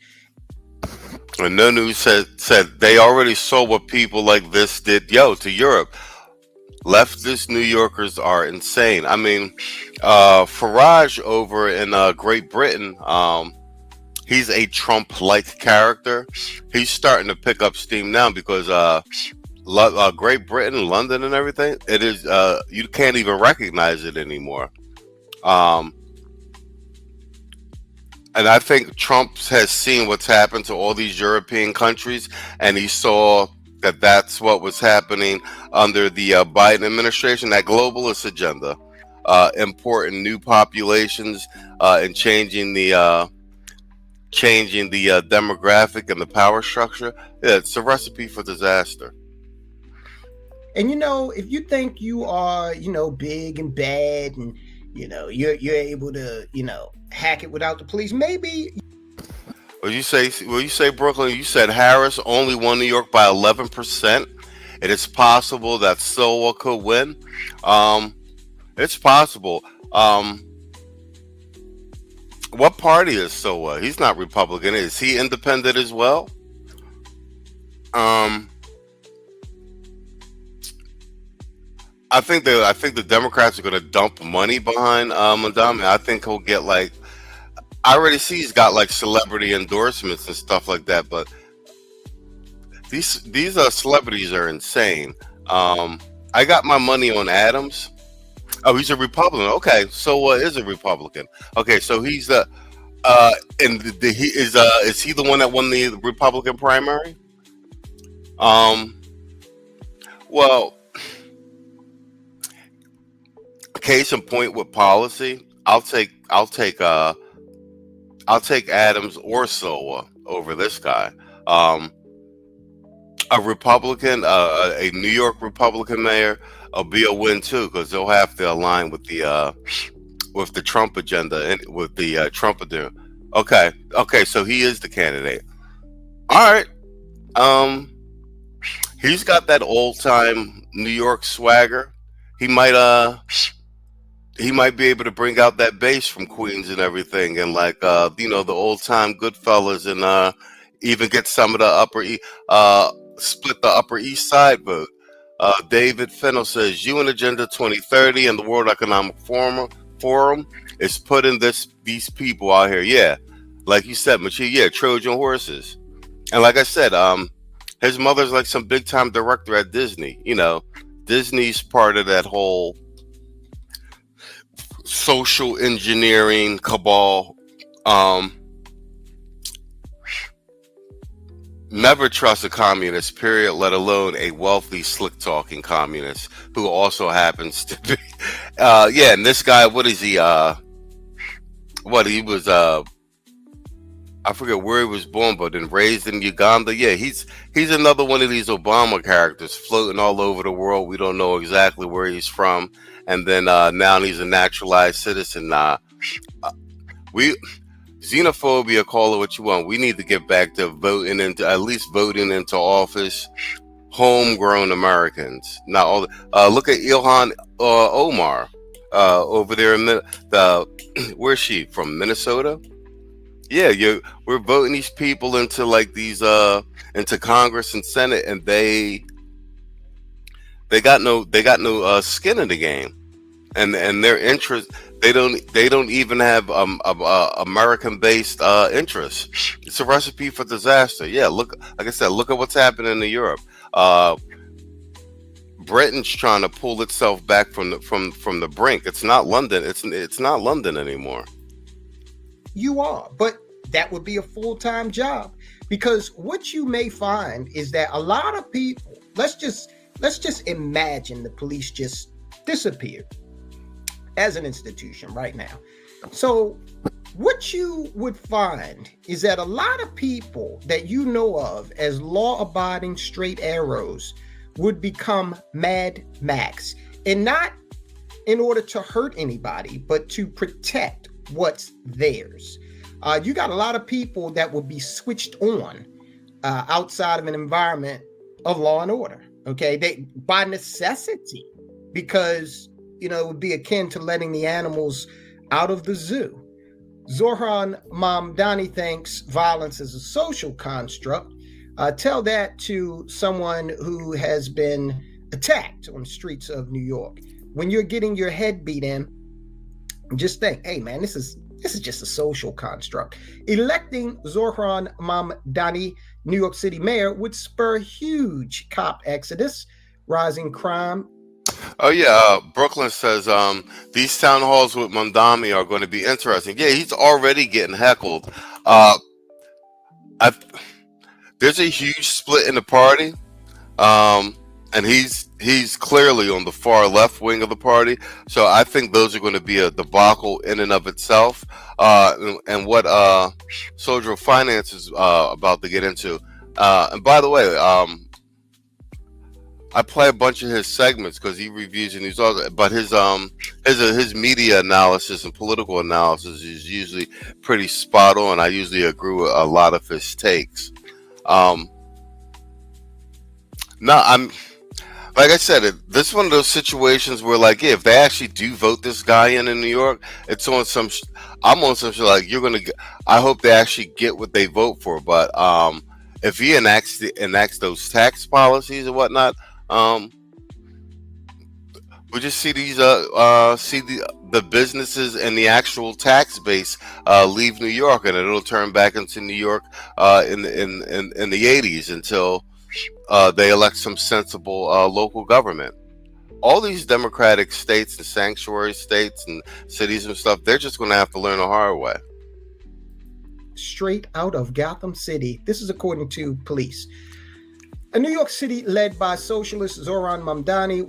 Speaker 12: And No News said they already saw what people like this did, to Europe. Leftist New Yorkers are insane. I mean, Farage over in Great Britain, he's a Trump-like character. He's starting to pick up steam now because Great Britain, London, and everything, it is you can't even recognize it anymore. And I think Trump has seen what's happened to all these European countries, and he saw that that's what was happening under the Biden administration, that globalist agenda, importing new populations and changing the demographic and the power structure. Yeah, it's a recipe for disaster.
Speaker 15: And if you think you are, big and bad, and you're able to, hack it without the police, maybe.
Speaker 12: Well, you say Brooklyn. You said Harris only won New York by 11%. It is possible that Silva could win. It's possible. What party is Silva? He's not Republican. Is he independent as well? I think the Democrats are going to dump money behind Mamdani. I think he'll get I already see he's got celebrity endorsements and stuff like that. But these celebrities are insane. I got my money on Adams. Oh, he's a Republican. Okay, so is a Republican. Okay, so he's is he the one that won the Republican primary? Well, case in point with policy, I'll take Adams or Silva over this guy. a Republican, a New York Republican mayor, will be a win too, because they'll have to align with the Trump agenda and with the Trump agenda. Okay, so he is the candidate. All right. He's got that old time New York swagger. He might be able to bring out that bass from Queens and everything, and like the old time Goodfellas, and even get some of the split the Upper East Side vote. David Fennell says UN Agenda 2030 and the World Economic Forum is putting these people out here. Yeah, like you said, Machi. Yeah, Trojan horses. And like I said, his mother's like some big time director at Disney. Disney's part of that whole social engineering cabal. Never trust a communist, period, let alone a wealthy, slick-talking communist who also happens to be... and this guy, what is he? He was... I forget where he was born, but then raised in Uganda. Yeah, he's another one of these Obama characters floating all over the world. We don't know exactly where he's from. And then now he's a naturalized citizen. Xenophobia, call it what you want. We need to get back to voting into office homegrown Americans. Not all. Look at Ilhan Omar over there in where's she from? Minnesota. Yeah, we're voting these people into like these into Congress and Senate, and they got no skin in the game, and their interest. They don't even have American-based interests. It's a recipe for disaster. Yeah, look at what's happening in Europe. Britain's trying to pull itself back from the brink. It's not London. It's not London anymore.
Speaker 15: You are, but that would be a full-time job, because what you may find is that a lot of people. Let's just imagine the police just disappeared as an institution right now. So what you would find is that a lot of people that you know of as law-abiding straight arrows would become Mad Max, and not in order to hurt anybody, but to protect what's theirs. You got a lot of people that will be switched on outside of an environment of law and order. Okay, they by necessity, because it would be akin to letting the animals out of the zoo. Zohran Mamdani thinks violence is a social construct. Tell that to someone who has been attacked on the streets of New York. When you're getting your head beat in, just think, hey man, this is just a social construct. Electing Zohran Mamdani New York City mayor would spur huge cop exodus, rising crime.
Speaker 12: Oh yeah, Brooklyn says these town halls with Mamdani are going to be interesting. Yeah, he's already getting heckled. There's a huge split in the party, and he's clearly on the far left wing of the party. So I think those are going to be a debacle in and of itself. And what Soldier of Finance is about to get into. And by the way, I play a bunch of his segments because he reviews and he's also, but his media analysis and political analysis is usually pretty spot on. I usually agree with a lot of his takes. Like I said, this is one of those situations where, like, yeah, if they actually do vote this guy in New York, it's on some. I'm on some shit like you're gonna. I hope they actually get what they vote for. But if he enacts those tax policies and whatnot, we just see these see the businesses and the actual tax base leave New York, and it'll turn back into New York in the 80s until they elect some sensible local government. All these democratic states and sanctuary states and cities and stuff, they're just going to have to learn the hard way.
Speaker 15: Straight out of Gotham City. This is according to police. A New York City led by socialist Zohran Mamdani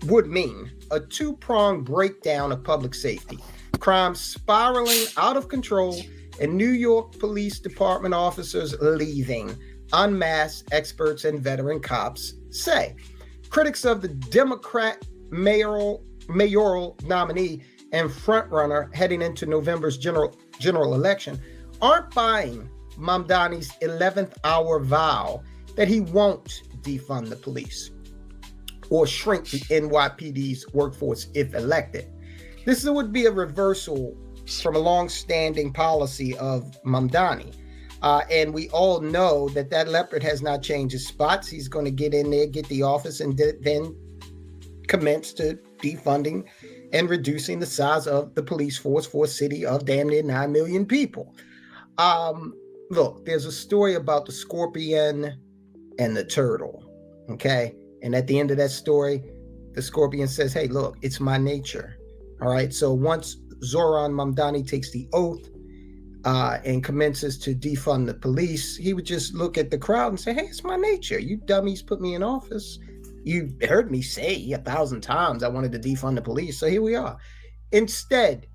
Speaker 15: would mean a two-pronged breakdown of public safety, crime spiraling out of control, and New York Police Department officers leaving. unmasked experts and veteran cops say. Critics of the Democrat mayoral nominee and frontrunner heading into November's general election aren't buying Mamdani's 11th hour vow that he won't defund the police or shrink the NYPD's workforce if elected. This would be a reversal from a long-standing policy of Mamdani. And we all know that leopard has not changed his spots. He's going to get in there, get the office, and then commence to defunding and reducing the size of the police force for a city of damn near 9 million people. Look, there's a story about the scorpion and the turtle, okay? And at the end of that story, the scorpion says, hey, look, it's my nature, all right? So once Zoran Mamdani takes the oath and commences to defund the police, he would just look at the crowd and say, hey, it's my nature. You dummies put me in office. You heard me say 1,000 times I wanted to defund the police, so here we are. Instead,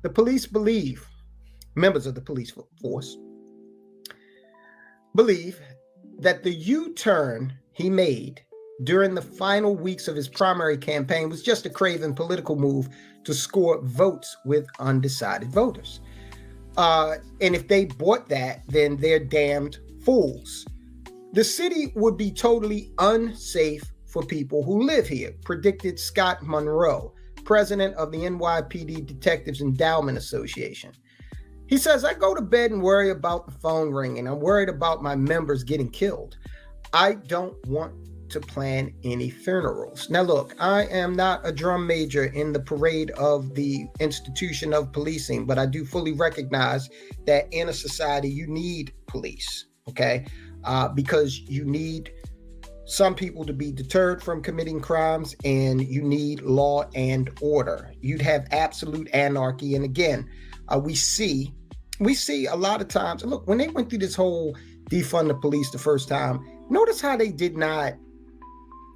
Speaker 15: the police believe, members of the police force, believe that the U-turn he made during the final weeks of his primary campaign was just a craven political move to score votes with undecided voters. And if they bought that, then they're damned fools. The city would be totally unsafe for people who live here, predicted Scott Monroe, president of the NYPD Detectives Endowment Association. He says, I go to bed and worry about the phone ringing. I'm worried about my members getting killed. I don't want to plan any funerals. Now, look, I am not a drum major in the parade of the institution of policing, but I do fully recognize that in a society, you need police, okay? Because you need some people to be deterred from committing crimes, and you need law and order. You'd have absolute anarchy. And again, we see a lot of times, look, when they went through this whole defund the police the first time, notice how they did not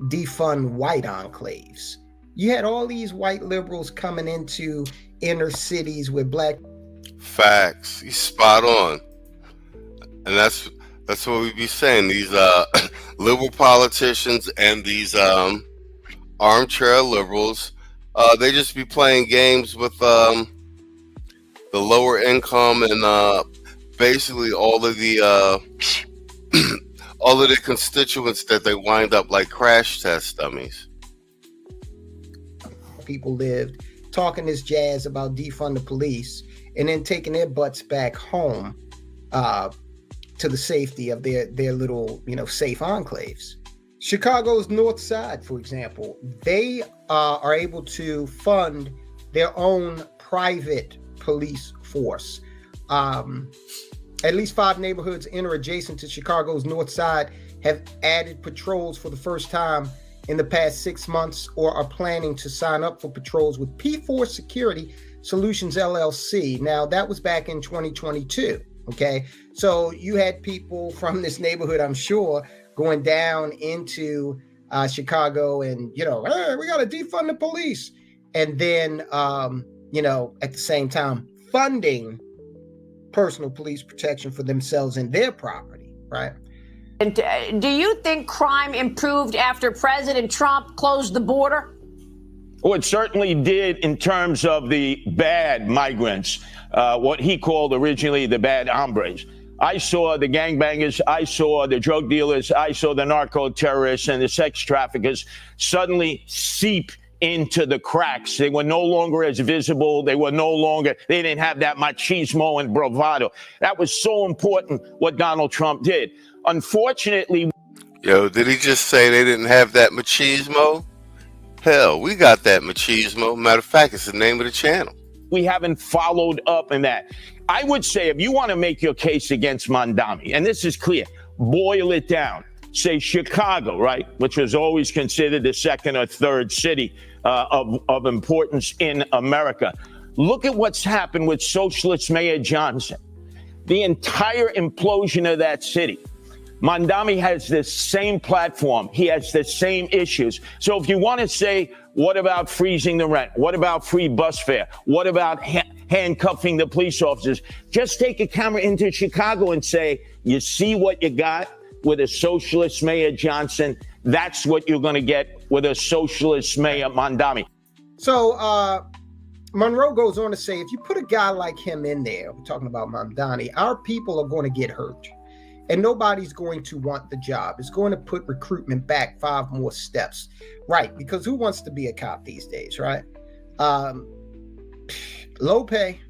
Speaker 15: defund white enclaves. You had all these white liberals coming into inner cities with black.
Speaker 12: Facts. He's spot on. And that's what we be saying. These liberal politicians and these armchair liberals, they just be playing games with the lower income and basically all of the constituents that they wind up like crash test dummies.
Speaker 15: People lived talking this jazz about defund the police and then taking their butts back home to the safety of their little, safe enclaves. Chicago's North Side, for example, they are able to fund their own private police force. At least 5 neighborhoods in or adjacent to Chicago's North Side have added patrols for the first time in the past 6 months, or are planning to sign up for patrols with P4 Security Solutions LLC. Now, that was back in 2022, okay? So you had people from this neighborhood, I'm sure, going down into Chicago and, hey, we got to defund the police. And then, at the same time, funding personal police protection for themselves and their property, right?
Speaker 2: And do you think crime improved after President Trump closed the border?
Speaker 3: Well, it certainly did in terms of the bad migrants, what he called originally the bad hombres. I saw the gangbangers, I saw the drug dealers, I saw the narco terrorists and the sex traffickers suddenly seep into the cracks. They were no longer as visible. They didn't have that machismo and bravado. That was so important what Donald Trump did. Unfortunately.
Speaker 12: Yo, did he just say they didn't have that machismo? Hell, we got that machismo. Matter of fact, it's the name of the channel.
Speaker 3: We haven't followed up in that. I would say if you want to make your case against Mamdani, and this is clear, boil it down. Say Chicago, right, which was always considered the second or third city of importance in America. Look at what's happened with Socialist Mayor Johnson. The entire implosion of that city. Mamdani has the same platform. He has the same issues. So if you want to say, what about freezing the rent? What about free bus fare? What about handcuffing the police officers? Just take a camera into Chicago and say, you see what you got? with a socialist Mayor Johnson. That's what you're going to get with a socialist Mayor Mamdani.
Speaker 15: So Monroe goes on to say, if you put a guy like him in there, we're talking about Mamdani, our people are going to get hurt. And nobody's going to want the job. It's going to put recruitment back 5 more steps. Right, because who wants to be a cop these days, right? Low pay.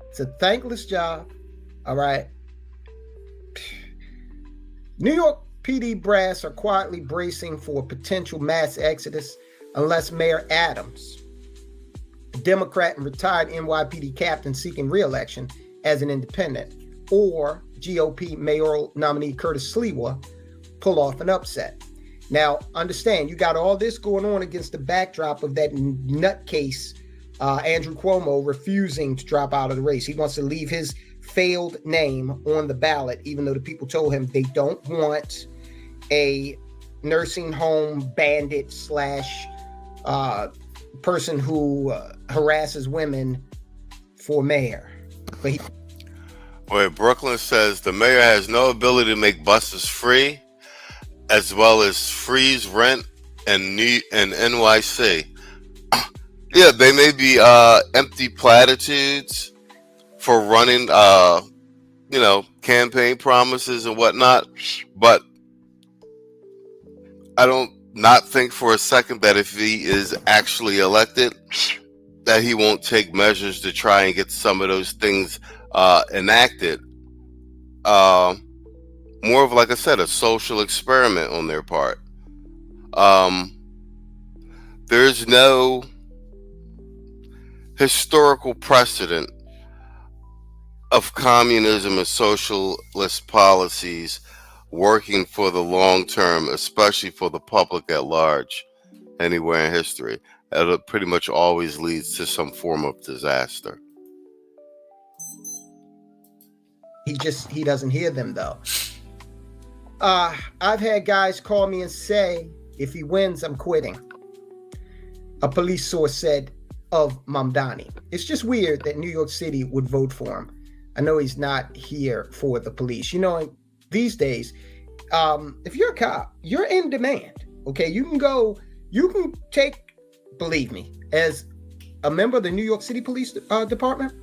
Speaker 15: It's a thankless job. All right. New York PD brass are quietly bracing for a potential mass exodus unless Mayor Adams, a Democrat and retired NYPD captain seeking re-election as an independent, or GOP mayoral nominee Curtis Sliwa, pull off an upset. Now, understand, you got all this going on against the backdrop of that nutcase, Andrew Cuomo, refusing to drop out of the race. He wants to leave his failed name on the ballot, even though the people told him they don't want a nursing home bandit slash person who harasses women for mayor. But
Speaker 12: Brooklyn says the mayor has no ability to make buses free, as well as freeze rent and NYC. Yeah, they may be empty platitudes for running, campaign promises and whatnot, but I don't not think for a second that if he is actually elected, that he won't take measures to try and get some of those things enacted. More of, like I said, a social experiment on their part. There's no historical precedent of communism and socialist policies working for the long term, especially for the public at large, anywhere in history. It pretty much always leads to some form of disaster.
Speaker 15: He doesn't hear them, though. I've had guys call me and say, if he wins, I'm quitting. A police source said of Mamdani. It's just weird that New York City would vote for him. I know he's not here for the police. These days, if you're a cop, you're in demand. Okay, you can take, believe me, as a member of the New York City Police Department,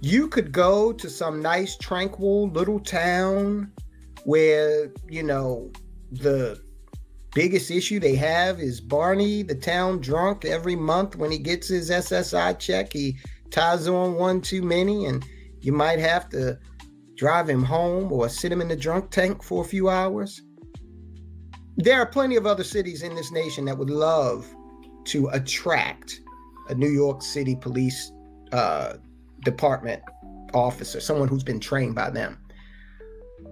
Speaker 15: you could go to some nice, tranquil little town where, the biggest issue they have is Barney, the town drunk. Every month when he gets his SSI check, he ties on one too many, and you might have to drive him home or sit him in the drunk tank for a few hours. There are plenty of other cities in this nation that would love to attract a New York City Police Department officer, someone who's been trained by them.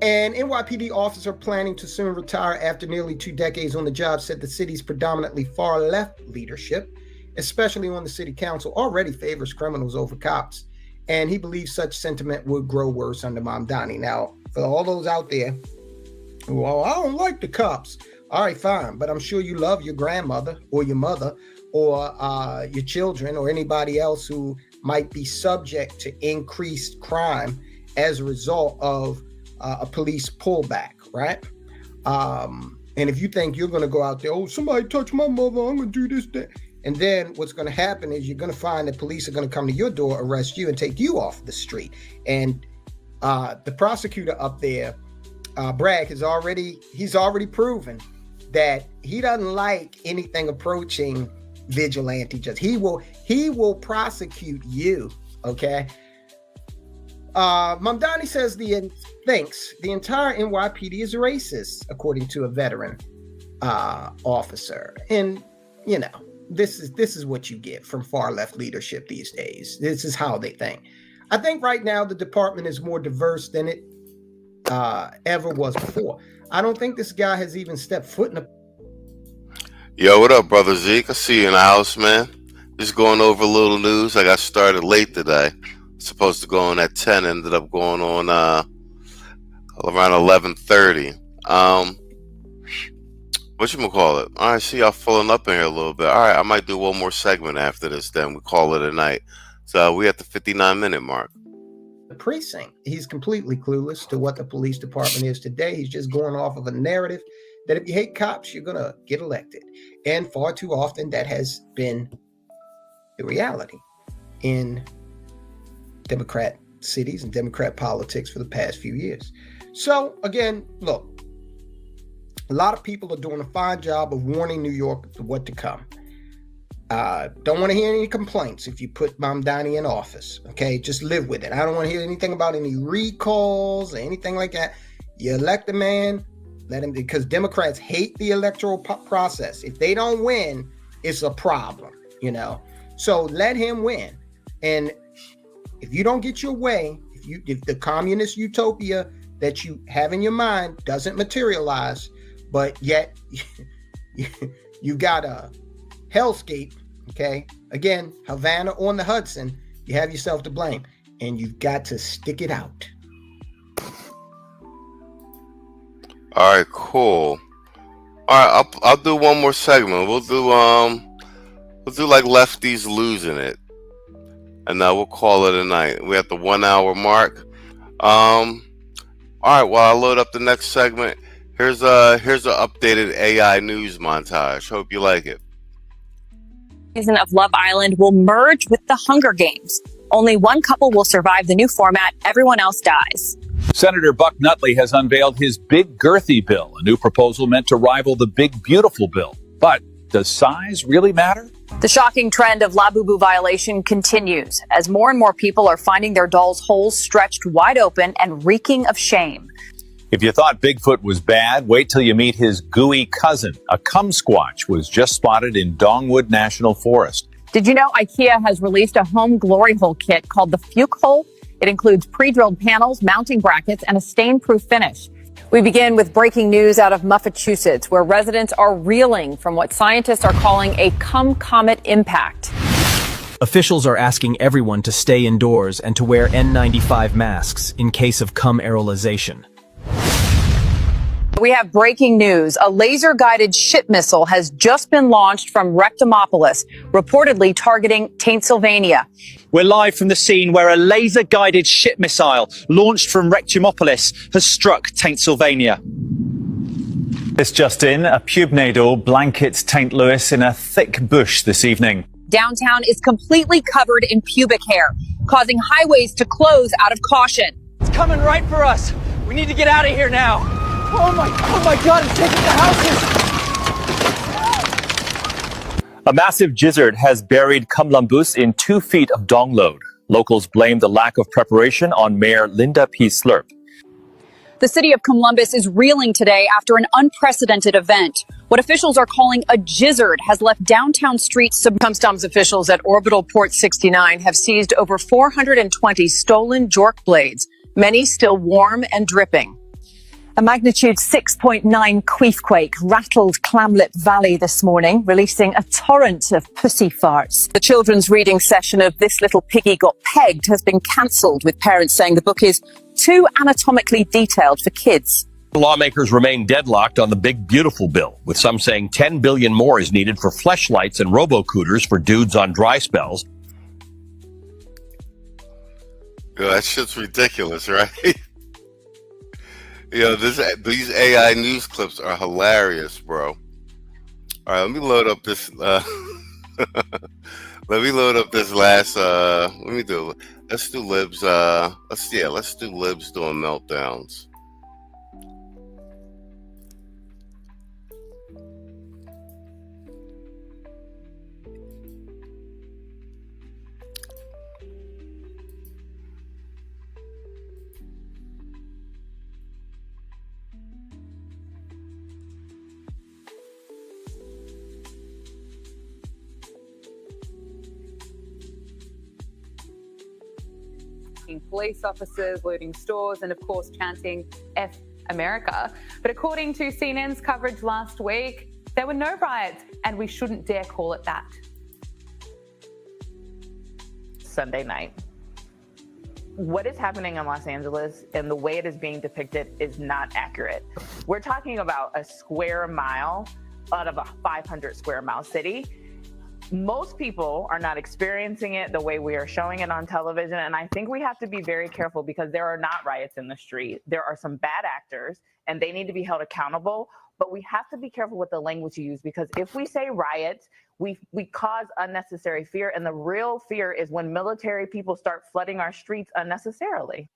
Speaker 15: An NYPD officer planning to soon retire after nearly 2 decades on the job said the city's predominantly far-left leadership, especially on the city council, already favors criminals over cops. And he believes such sentiment would grow worse under Mamdani. Now, for all those out there, well, I don't like the cops. All right, fine. But I'm sure you love your grandmother or your mother or your children or anybody else who might be subject to increased crime as a result of a police pullback, right? And if you think you're going to go out there, oh, somebody touched my mother, I'm going to do this, that. And then what's going to happen is you're going to find that police are going to come to your door, arrest you, and take you off the street. And the prosecutor up there, Bragg, he's already proven that he doesn't like anything approaching vigilante justice. He will prosecute you, okay? Mamdani says thinks the entire NYPD is racist, according to a veteran officer. And, this is what you get from far left leadership these days. This is how they think. I think right now the department is more diverse than it ever was before. I don't think this guy has even stepped foot in a...
Speaker 12: Yo, what up, brother Zeke? I see you in the house, man. Just going over a little news. I got started late today. Supposed to go on at 10, ended up going on around 11:30. Whatchamacallit? All right, see y'all filling up in here a little bit. All right, I might do one more segment after this, then we call it a night. So we at the 59-minute mark.
Speaker 15: precinct. He's completely clueless to what the police department is today. He's just going off of a narrative that if you hate cops, you're going to get elected. And far too often, that has been the reality in Democrat cities and Democrat politics for the past few years. So again, look, a lot of people are doing a fine job of warning New York of what to come. Don't want to hear any complaints if you put Mamdani in office. Okay, just live with it. I don't want to hear anything about any recalls or anything like that. You elect a man, let him, because Democrats hate the electoral process. If they don't win, it's a problem, you know. So let him win. And if you don't get your way, if the communist utopia that you have in your mind doesn't materialize, but yet you got a hellscape, okay? Again, Havana on the Hudson, you have yourself to blame, and you've got to stick it out.
Speaker 12: All right, cool. All right, I'll do one more segment. We'll do like lefties losing it, and we'll call it a night. We're at the 1 hour mark. All right, while I load up the next segment, here's an updated AI news montage. Hope you like it.
Speaker 4: Season of Love Island will merge with the Hunger Games. Only one couple will survive the new format. Everyone else dies.
Speaker 5: Senator Buck Nutley has unveiled his Big Girthy bill, a new proposal meant to rival the Big Beautiful bill. But does size really matter?
Speaker 8: The shocking trend of Labubu violation continues as more and more people are finding their dolls' holes stretched wide open and reeking of shame.
Speaker 5: If you thought Bigfoot was bad, wait till you meet his gooey cousin. A kumsquatch was just spotted in Dongwood National Forest.
Speaker 8: Did you know IKEA has released a home glory hole kit called the Fuke Hole? It includes pre-drilled panels, mounting brackets, and a stain-proof finish. We begin with breaking news out of Massachusetts, where residents are reeling from what scientists are calling a cum-comet impact.
Speaker 7: Officials are asking everyone to stay indoors and to wear N95 masks in case of cum aerolization.
Speaker 8: We have breaking news. A laser-guided ship missile has just been launched from Rectomopolis, reportedly targeting Taintsylvania.
Speaker 9: We're live from the scene where a laser-guided ship missile launched from Rectomopolis has struck Taintsylvania.
Speaker 10: This just in, a pubnadal blankets St. Louis in a thick bush this evening.
Speaker 8: Downtown is completely covered in pubic hair, causing highways to close out of caution.
Speaker 9: It's coming right for us. We need to get out of here now. Oh my God, it's taking the houses.
Speaker 10: A massive gizzard has buried Kamlambus in 2 feet of dongload. Locals blame the lack of preparation on Mayor Linda P. Slurp.
Speaker 8: The city of Columbus is reeling today after an unprecedented event. What officials are calling a gizzard has left downtown streets. Customs officials at Orbital Port 69 have seized over 420 stolen jork blades, many still warm and dripping. A magnitude 6.9 queefquake rattled Clamlip Valley this morning, releasing a torrent of pussy farts. The children's reading session of This Little Piggy Got Pegged has been cancelled, with parents saying the book is too anatomically detailed for kids.
Speaker 11: Lawmakers remain deadlocked on the Big Beautiful bill, with some saying 10 billion more is needed for fleshlights and robo-cooters for dudes on dry spells.
Speaker 12: Yo, that shit's ridiculous, right? Yo, these AI news clips are hilarious, bro. All right, let me load up this. Let me load up this last. Let's do libs. Let's do libs doing meltdowns.
Speaker 24: Police officers looting stores and, of course, chanting F America. But according to CNN's coverage last week, there were no riots, and we shouldn't dare call it that.
Speaker 25: Sunday night. What is happening in Los Angeles and the way it is being depicted is not accurate. We're talking about a square mile out of a 500 square mile city. most people are not experiencing it the way we are showing it on television. And I think we have to be very careful because there are not riots in the street. There are some bad actors and they need to be held accountable. But we have to be careful with the language you use, because if we say riots, we cause unnecessary fear. And the real fear is when military people start flooding our streets unnecessarily.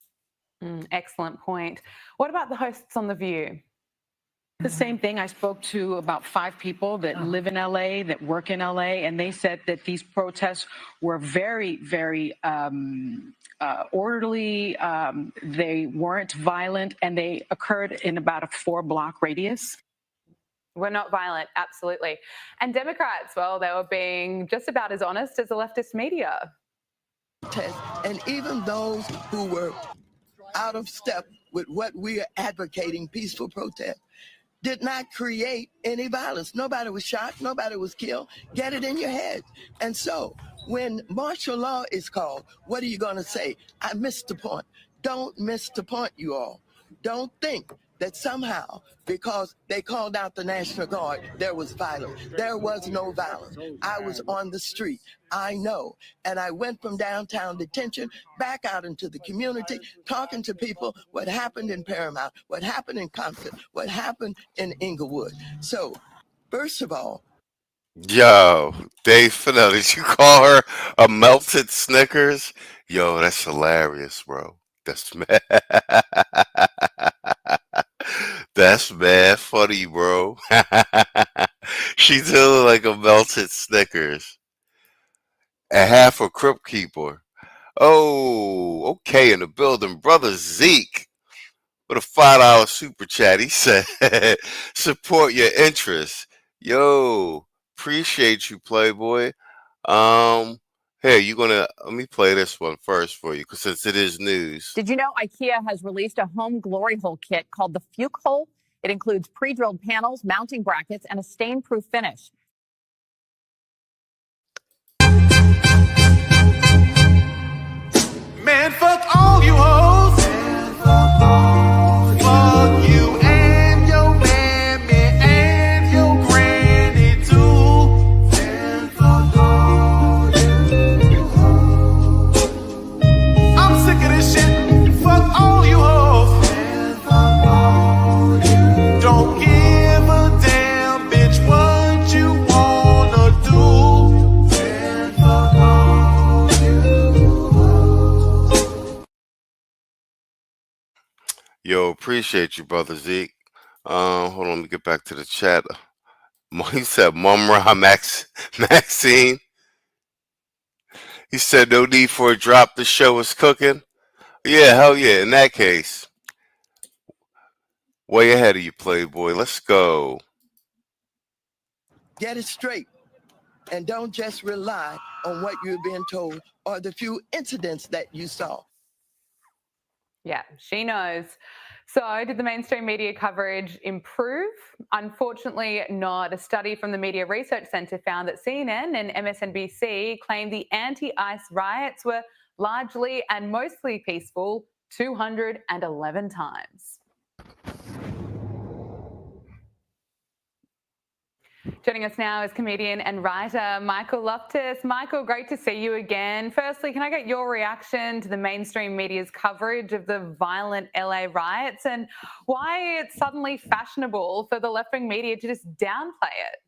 Speaker 24: Excellent point. What about the hosts on The View?
Speaker 13: The same thing. I spoke to about 5 people that live in LA, that work in LA, and they said that these protests were very, very orderly. They weren't violent, and they occurred in about a 4-block radius.
Speaker 24: We're not violent, absolutely. And Democrats, well, they were being just about as honest as the leftist media.
Speaker 14: And even those who were out of step with what we are advocating, peaceful protest, did not create any violence. Nobody was shot, nobody was killed. Get it in your head. And so when martial law is called, what are you going to say? I missed the point. Don't miss the point, you all. Don't think that somehow, because they called out the National Guard, there was violence. There was no violence. I was on the street. I know. And I went from downtown detention back out into the community, talking to people what happened in Paramount, what happened in Compton, what happened in Inglewood. So, first of all,
Speaker 12: Yo, Dave Fennell, did you call her a melted Snickers? Yo, that's hilarious, bro. That's mad. That's mad funny, bro. She's doing like a melted Snickers. And half a Crypt Keeper. Oh, okay, in the building. Brother Zeke with a $5 super chat. He said, support your interests. Yo, appreciate you, Playboy. Hey, let me play this one first for you, because since it is news.
Speaker 8: Did you know IKEA has released a home glory hole kit called the Fuke Hole? It includes pre-drilled panels, mounting brackets, and a stain-proof finish.
Speaker 16: Man, fuck all you hoes. Fuck you and your mammy and your granny too. I'm sick of this shit. Fuck all you hoes. Don't give a damn, bitch, what you wanna do. Fuck all
Speaker 12: Yo, appreciate you, brother Zeke. Hold on, let me get back to the chat. He said, Mumra Maxine. He said, no need for a drop. The show is cooking. Yeah, hell yeah. In that case, way ahead of you, Playboy. Let's go.
Speaker 14: get it straight. And don't just rely on what you're being told or the few incidents that you saw.
Speaker 24: Yeah, she knows. So did the mainstream media coverage improve? Unfortunately not. A study from the Media Research Centre found that CNN and MSNBC claimed the anti-ICE riots were largely and mostly peaceful 211 times. Joining us now is comedian and writer Michael Loftus. Michael, great to see you again. Firstly, can I get your reaction to the mainstream media's coverage of the violent LA riots and why it's suddenly fashionable for the left-wing media to just downplay it?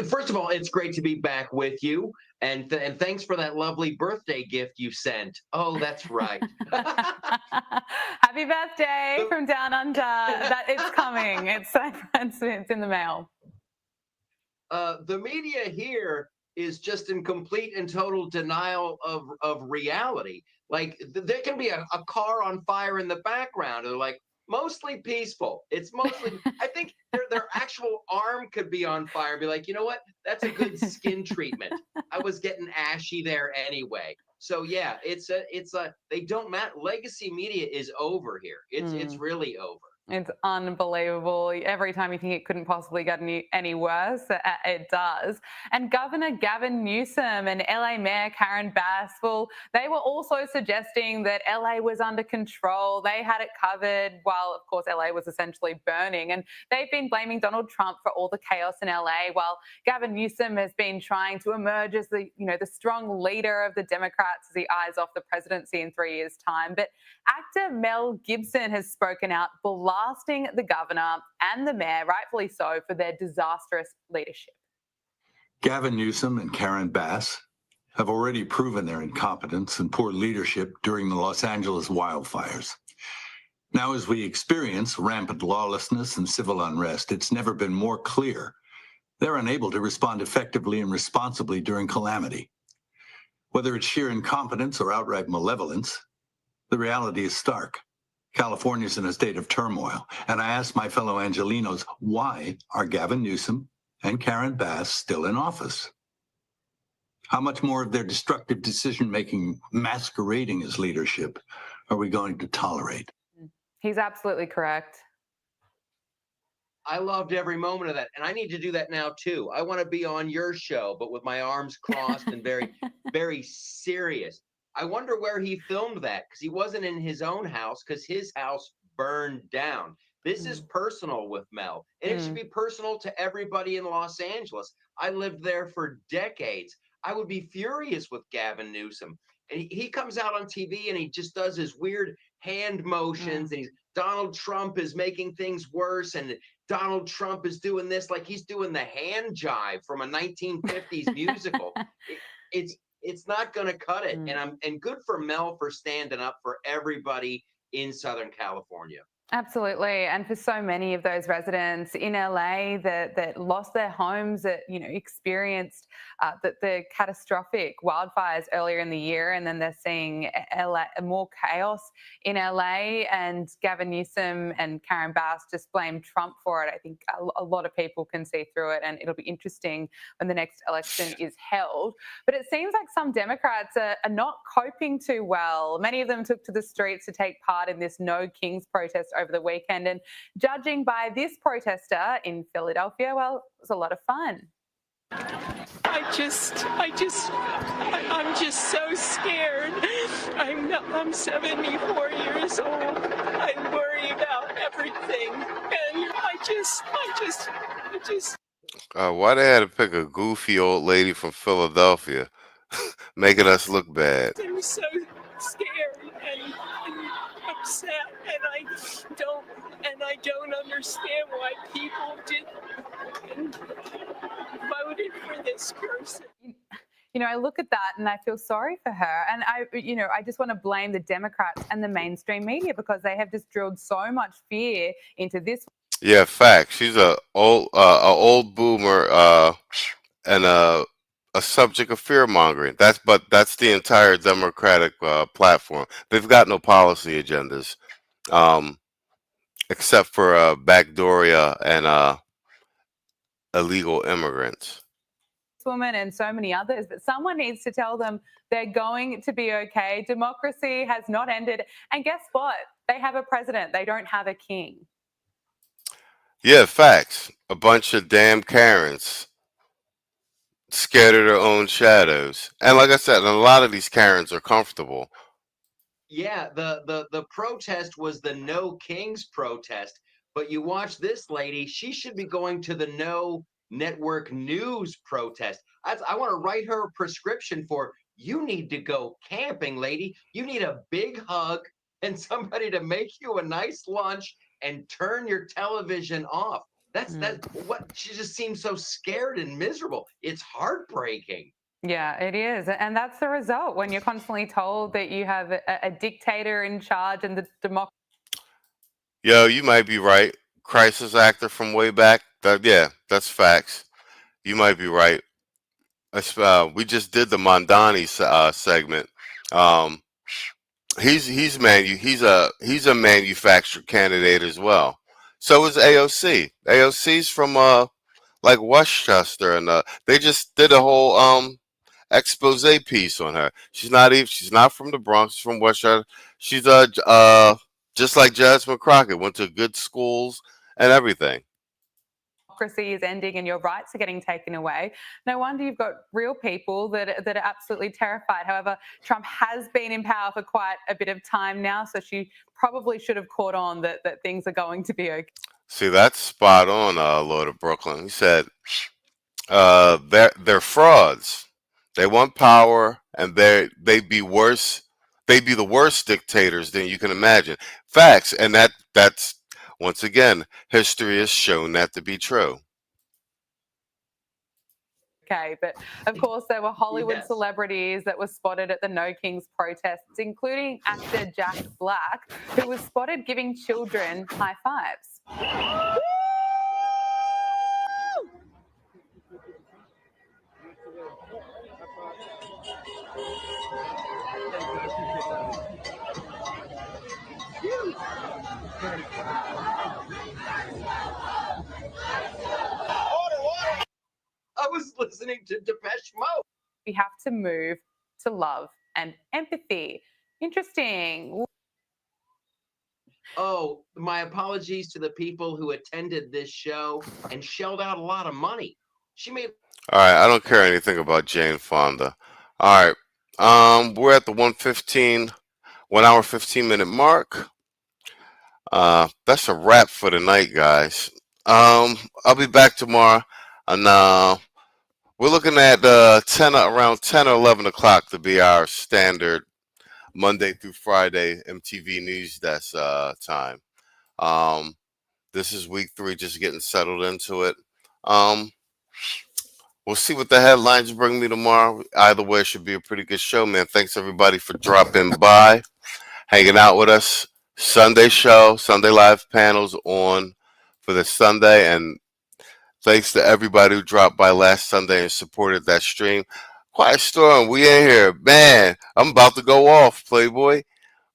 Speaker 17: First of all, it's great to be back with you, and thanks for that lovely birthday gift you sent. Oh, that's right.
Speaker 24: Happy birthday from Down Under. It's coming. It's in the mail.
Speaker 17: The media here is just in complete and total denial of reality. Like there can be a car on fire in the background, and they're like, mostly peaceful. It's mostly, I think their actual arm could be on fire and be like, you know what? That's a good skin treatment. I was getting ashy there anyway. So yeah, they don't matter. Legacy media is over here. It's really over.
Speaker 24: It's unbelievable. Every time you think it couldn't possibly get any worse, it does. And Governor Gavin Newsom and LA Mayor Karen Bass, well, they were also suggesting that LA was under control. They had it covered while, of course, LA was essentially burning. And they've been blaming Donald Trump for all the chaos in LA, while Gavin Newsom has been trying to emerge as the strong leader of the Democrats as he eyes off the presidency in 3 years' time. But actor Mel Gibson has spoken out, blasting the governor and the mayor, rightfully so, for their disastrous leadership.
Speaker 1: Gavin Newsom and Karen Bass have already proven their incompetence and poor leadership during the Los Angeles wildfires. Now, as we experience rampant lawlessness and civil unrest, it's never been more clear they're unable to respond effectively and responsibly during calamity. Whether it's sheer incompetence or outright malevolence, the reality is stark. California's in a state of turmoil, and I ask my fellow Angelenos, why are Gavin Newsom and Karen Bass still in office? How much more of their destructive decision-making masquerading as leadership are we going to tolerate?
Speaker 24: He's absolutely correct.
Speaker 17: I loved every moment of that, and I need to do that now too. I want to be on your show, but with my arms crossed and very, very serious. I wonder where he filmed that, because he wasn't in his own house, because his house burned down. This is personal with Mel, and it should be personal to everybody in Los Angeles. I lived there for decades. I would be furious with Gavin Newsom. And he comes out on TV and he just does his weird hand motions, and Donald Trump is making things worse, and Donald Trump is doing this like he's doing the hand jive from a 1950s musical. It's not going to cut it. And good for Mel for standing up for everybody in Southern California.
Speaker 24: Absolutely. And for so many of those residents in LA that lost their homes, that experienced the catastrophic wildfires earlier in the year, and then they're seeing more chaos in LA, and Gavin Newsom and Karen Bass just blame Trump for it. I think a lot of people can see through it, and it'll be interesting when the next election is held. But it seems like some Democrats are not coping too well. Many of them took to the streets to take part in this No Kings protest over the weekend, and judging by this protester in Philadelphia, well, it was a lot of fun.
Speaker 18: I'm just so scared. I'm 74 years old. I worry about everything, and I just.
Speaker 12: Why they had to pick a goofy old lady from Philadelphia, making us look bad?
Speaker 18: I'm so scared and upset, and I don't understand why people voted for this person.
Speaker 24: I look at that and I feel sorry for her, and I just want to blame the Democrats and the mainstream media, because they have just drilled so much fear into this.
Speaker 12: Yeah, fact. She's a old boomer and a subject of fear mongering. That's the entire Democratic platform. They've got no policy agendas, except for backdooria and illegal immigrants.
Speaker 24: Woman and so many others, but someone needs to tell them they're going to be okay. Democracy has not ended, and guess what? They have a president. They don't have a king.
Speaker 12: Yeah, facts. A bunch of damn Karens, scared of their own shadows. And like I said, a lot of these Karens are comfortable.
Speaker 17: Yeah, the protest was the No Kings protest, but you watch this lady, she should be going to the No Network News protest. I want to write her a prescription for, you need to go camping, lady. You need a big hug and somebody to make you a nice lunch and turn your television off. That's what, she just seems so scared and miserable. It's heartbreaking.
Speaker 24: Yeah, it is. And that's the result when you're constantly told that you have a dictator in charge and the democracy.
Speaker 12: Yo, you might be right. Crisis actor from way back. Yeah, that's facts. You might be right. We just did the Mondani segment. He's a manufactured candidate as well. So is AOC. AOC's from like Westchester, and they just did a whole expose piece on her. She's not from the Bronx. She's from Westchester. She's just like Jasmine Crockett, went to good schools and everything.
Speaker 24: Democracy is ending and your rights are getting taken away. No wonder you've got real people that are absolutely terrified. However, Trump has been in power for quite a bit of time now, so she probably should have caught on that things are going to be okay.
Speaker 12: See, that's spot on, Lord of Brooklyn. He said they're frauds. They want power, and they'd be worse. They'd be the worst dictators than you can imagine. Facts, and that's once again, history has shown that to be true.
Speaker 24: Okay, but of course there were Hollywood celebrities that were spotted at the No Kings protests, including actor Jack Black, who was spotted giving children high fives.
Speaker 17: I was listening to Depeche Mode.
Speaker 24: We have to move to love and empathy. Interesting.
Speaker 17: Oh, my apologies to the people who attended this show and shelled out a lot of money. She made.
Speaker 12: All right, I don't care anything about Jane Fonda. All right, we're at the 1 hour 15-minute mark. That's a wrap for the night, guys. I'll be back tomorrow, and we're looking at around 10 or 11 o'clock to be our standard Monday through Friday MTV News Desk time. This is week 3, just getting settled into it. We'll see what the headlines bring me tomorrow. Either way, it should be a pretty good show, man. Thanks everybody for dropping by, hanging out with us. Sunday show, Sunday live panels on for this Sunday, and thanks to everybody who dropped by last Sunday and supported that stream. Quiet Storm, we in here, man. I'm about to go off, Playboy.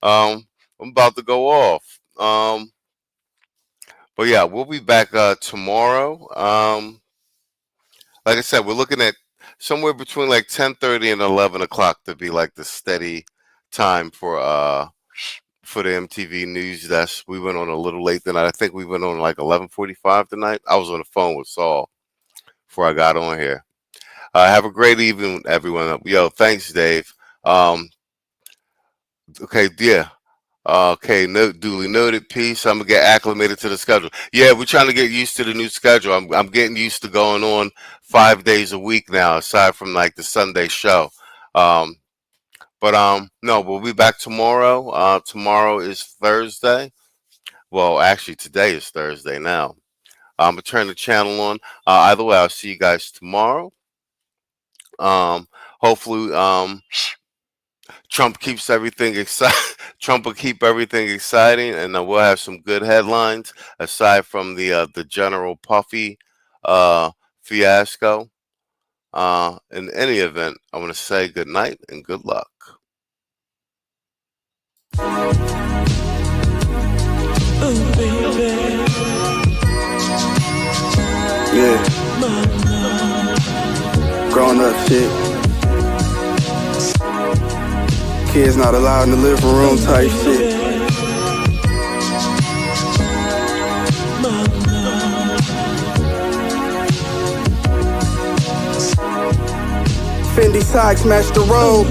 Speaker 12: I'm about to go off. But yeah, we'll be back tomorrow. Like I said, we're looking at somewhere between like 10:30 and 11 o'clock to be like the steady time for the MTV News Desk. We went on a little late tonight. I think we went on like 11:45 tonight. I was on the phone with Saul before I got on here. Have a great evening, everyone. Yo, thanks, Dave. Okay, yeah. Okay, duly noted. Peace. I'm gonna get acclimated to the schedule. Yeah, we're trying to get used to the new schedule. I'm getting used to going on 5 days a week now, aside from like the Sunday show. But no, we'll be back tomorrow. Tomorrow is Thursday. Well, actually, today is Thursday now. I'm gonna turn the channel on. Either way, I'll see you guys tomorrow. Hopefully, Trump keeps everything exciting. Trump will keep everything exciting, and we'll have some good headlines aside from the General Puffy fiasco. In any event, I want to say good night and good luck.
Speaker 19: Yeah. Grown up shit. Kids not allowed in the living room type shit. Fendi socks match the robe.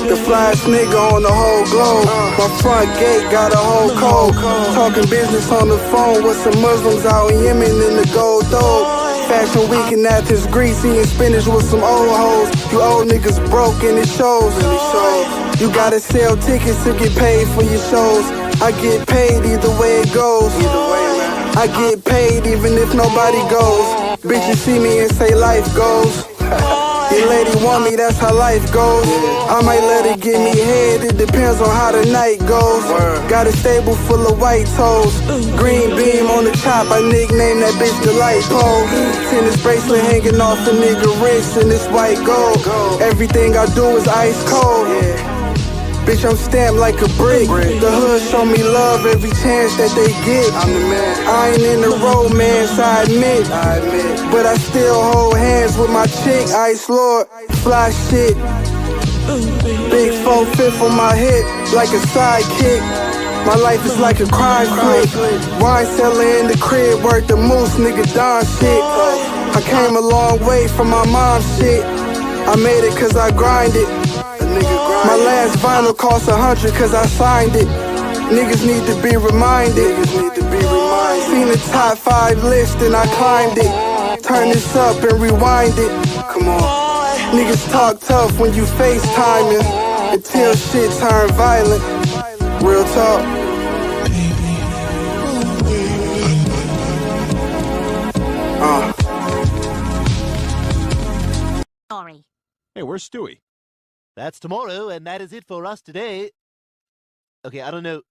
Speaker 19: The flyest nigga on the whole globe. My front gate got a whole code. Talking business on the phone with some Muslims out in Yemen in the gold dome. Fashion week in Athens, Greece, eating spinach with some old hoes. You old niggas broke and it shows. You gotta sell tickets to get paid for your shows. I get paid either way it goes. I get paid even if nobody goes. Bitches see me and say life goes. Your lady want me, that's how life goes. I might let her give me head, it depends on how the night goes. Got a stable full of white toes. Green beam on the top, I nicknamed that bitch the light pole. Tennis bracelet hanging off the nigga wrist and it's white gold. Everything I do is ice cold. Bitch, I'm stamped like a brick. The hood show me love every chance that they get. I'm the man. I ain't in the romance, I admit. But I still hold hands with my chick. Ice Lord, fly shit. Big 4/5 on my hip, like a sidekick. My life is like a crime flick. Wine cellar in the crib, worth the moose, nigga Don shit. I came a long way from my mom's shit. I made it cause I grinded. My last vinyl cost 100 cause I signed it. Niggas need to be reminded. Seen the top 5 list and I climbed it. Turn this up and rewind it. Come on. Niggas talk tough when you FaceTiming until shit turn violent. Real talk.
Speaker 6: Sorry.
Speaker 20: Hey, where's Stewie?
Speaker 6: That's tomorrow, and that is it for us today. Okay, I don't know.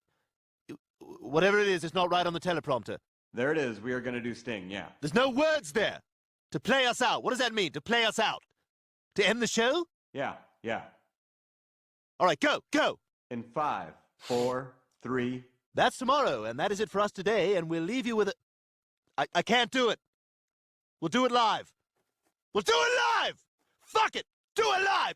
Speaker 6: Whatever it is, it's not right on the teleprompter.
Speaker 21: There it is. We are going to do Sting, yeah.
Speaker 6: There's no words there. To play us out. What does that mean, to play us out? To end the show?
Speaker 21: Yeah, yeah.
Speaker 6: All right, go.
Speaker 21: In 5, 4, 3.
Speaker 6: That's tomorrow, and that is it for us today, and we'll leave you with a... I can't do it. We'll do it live. We'll do it live! Fuck it! Do it live!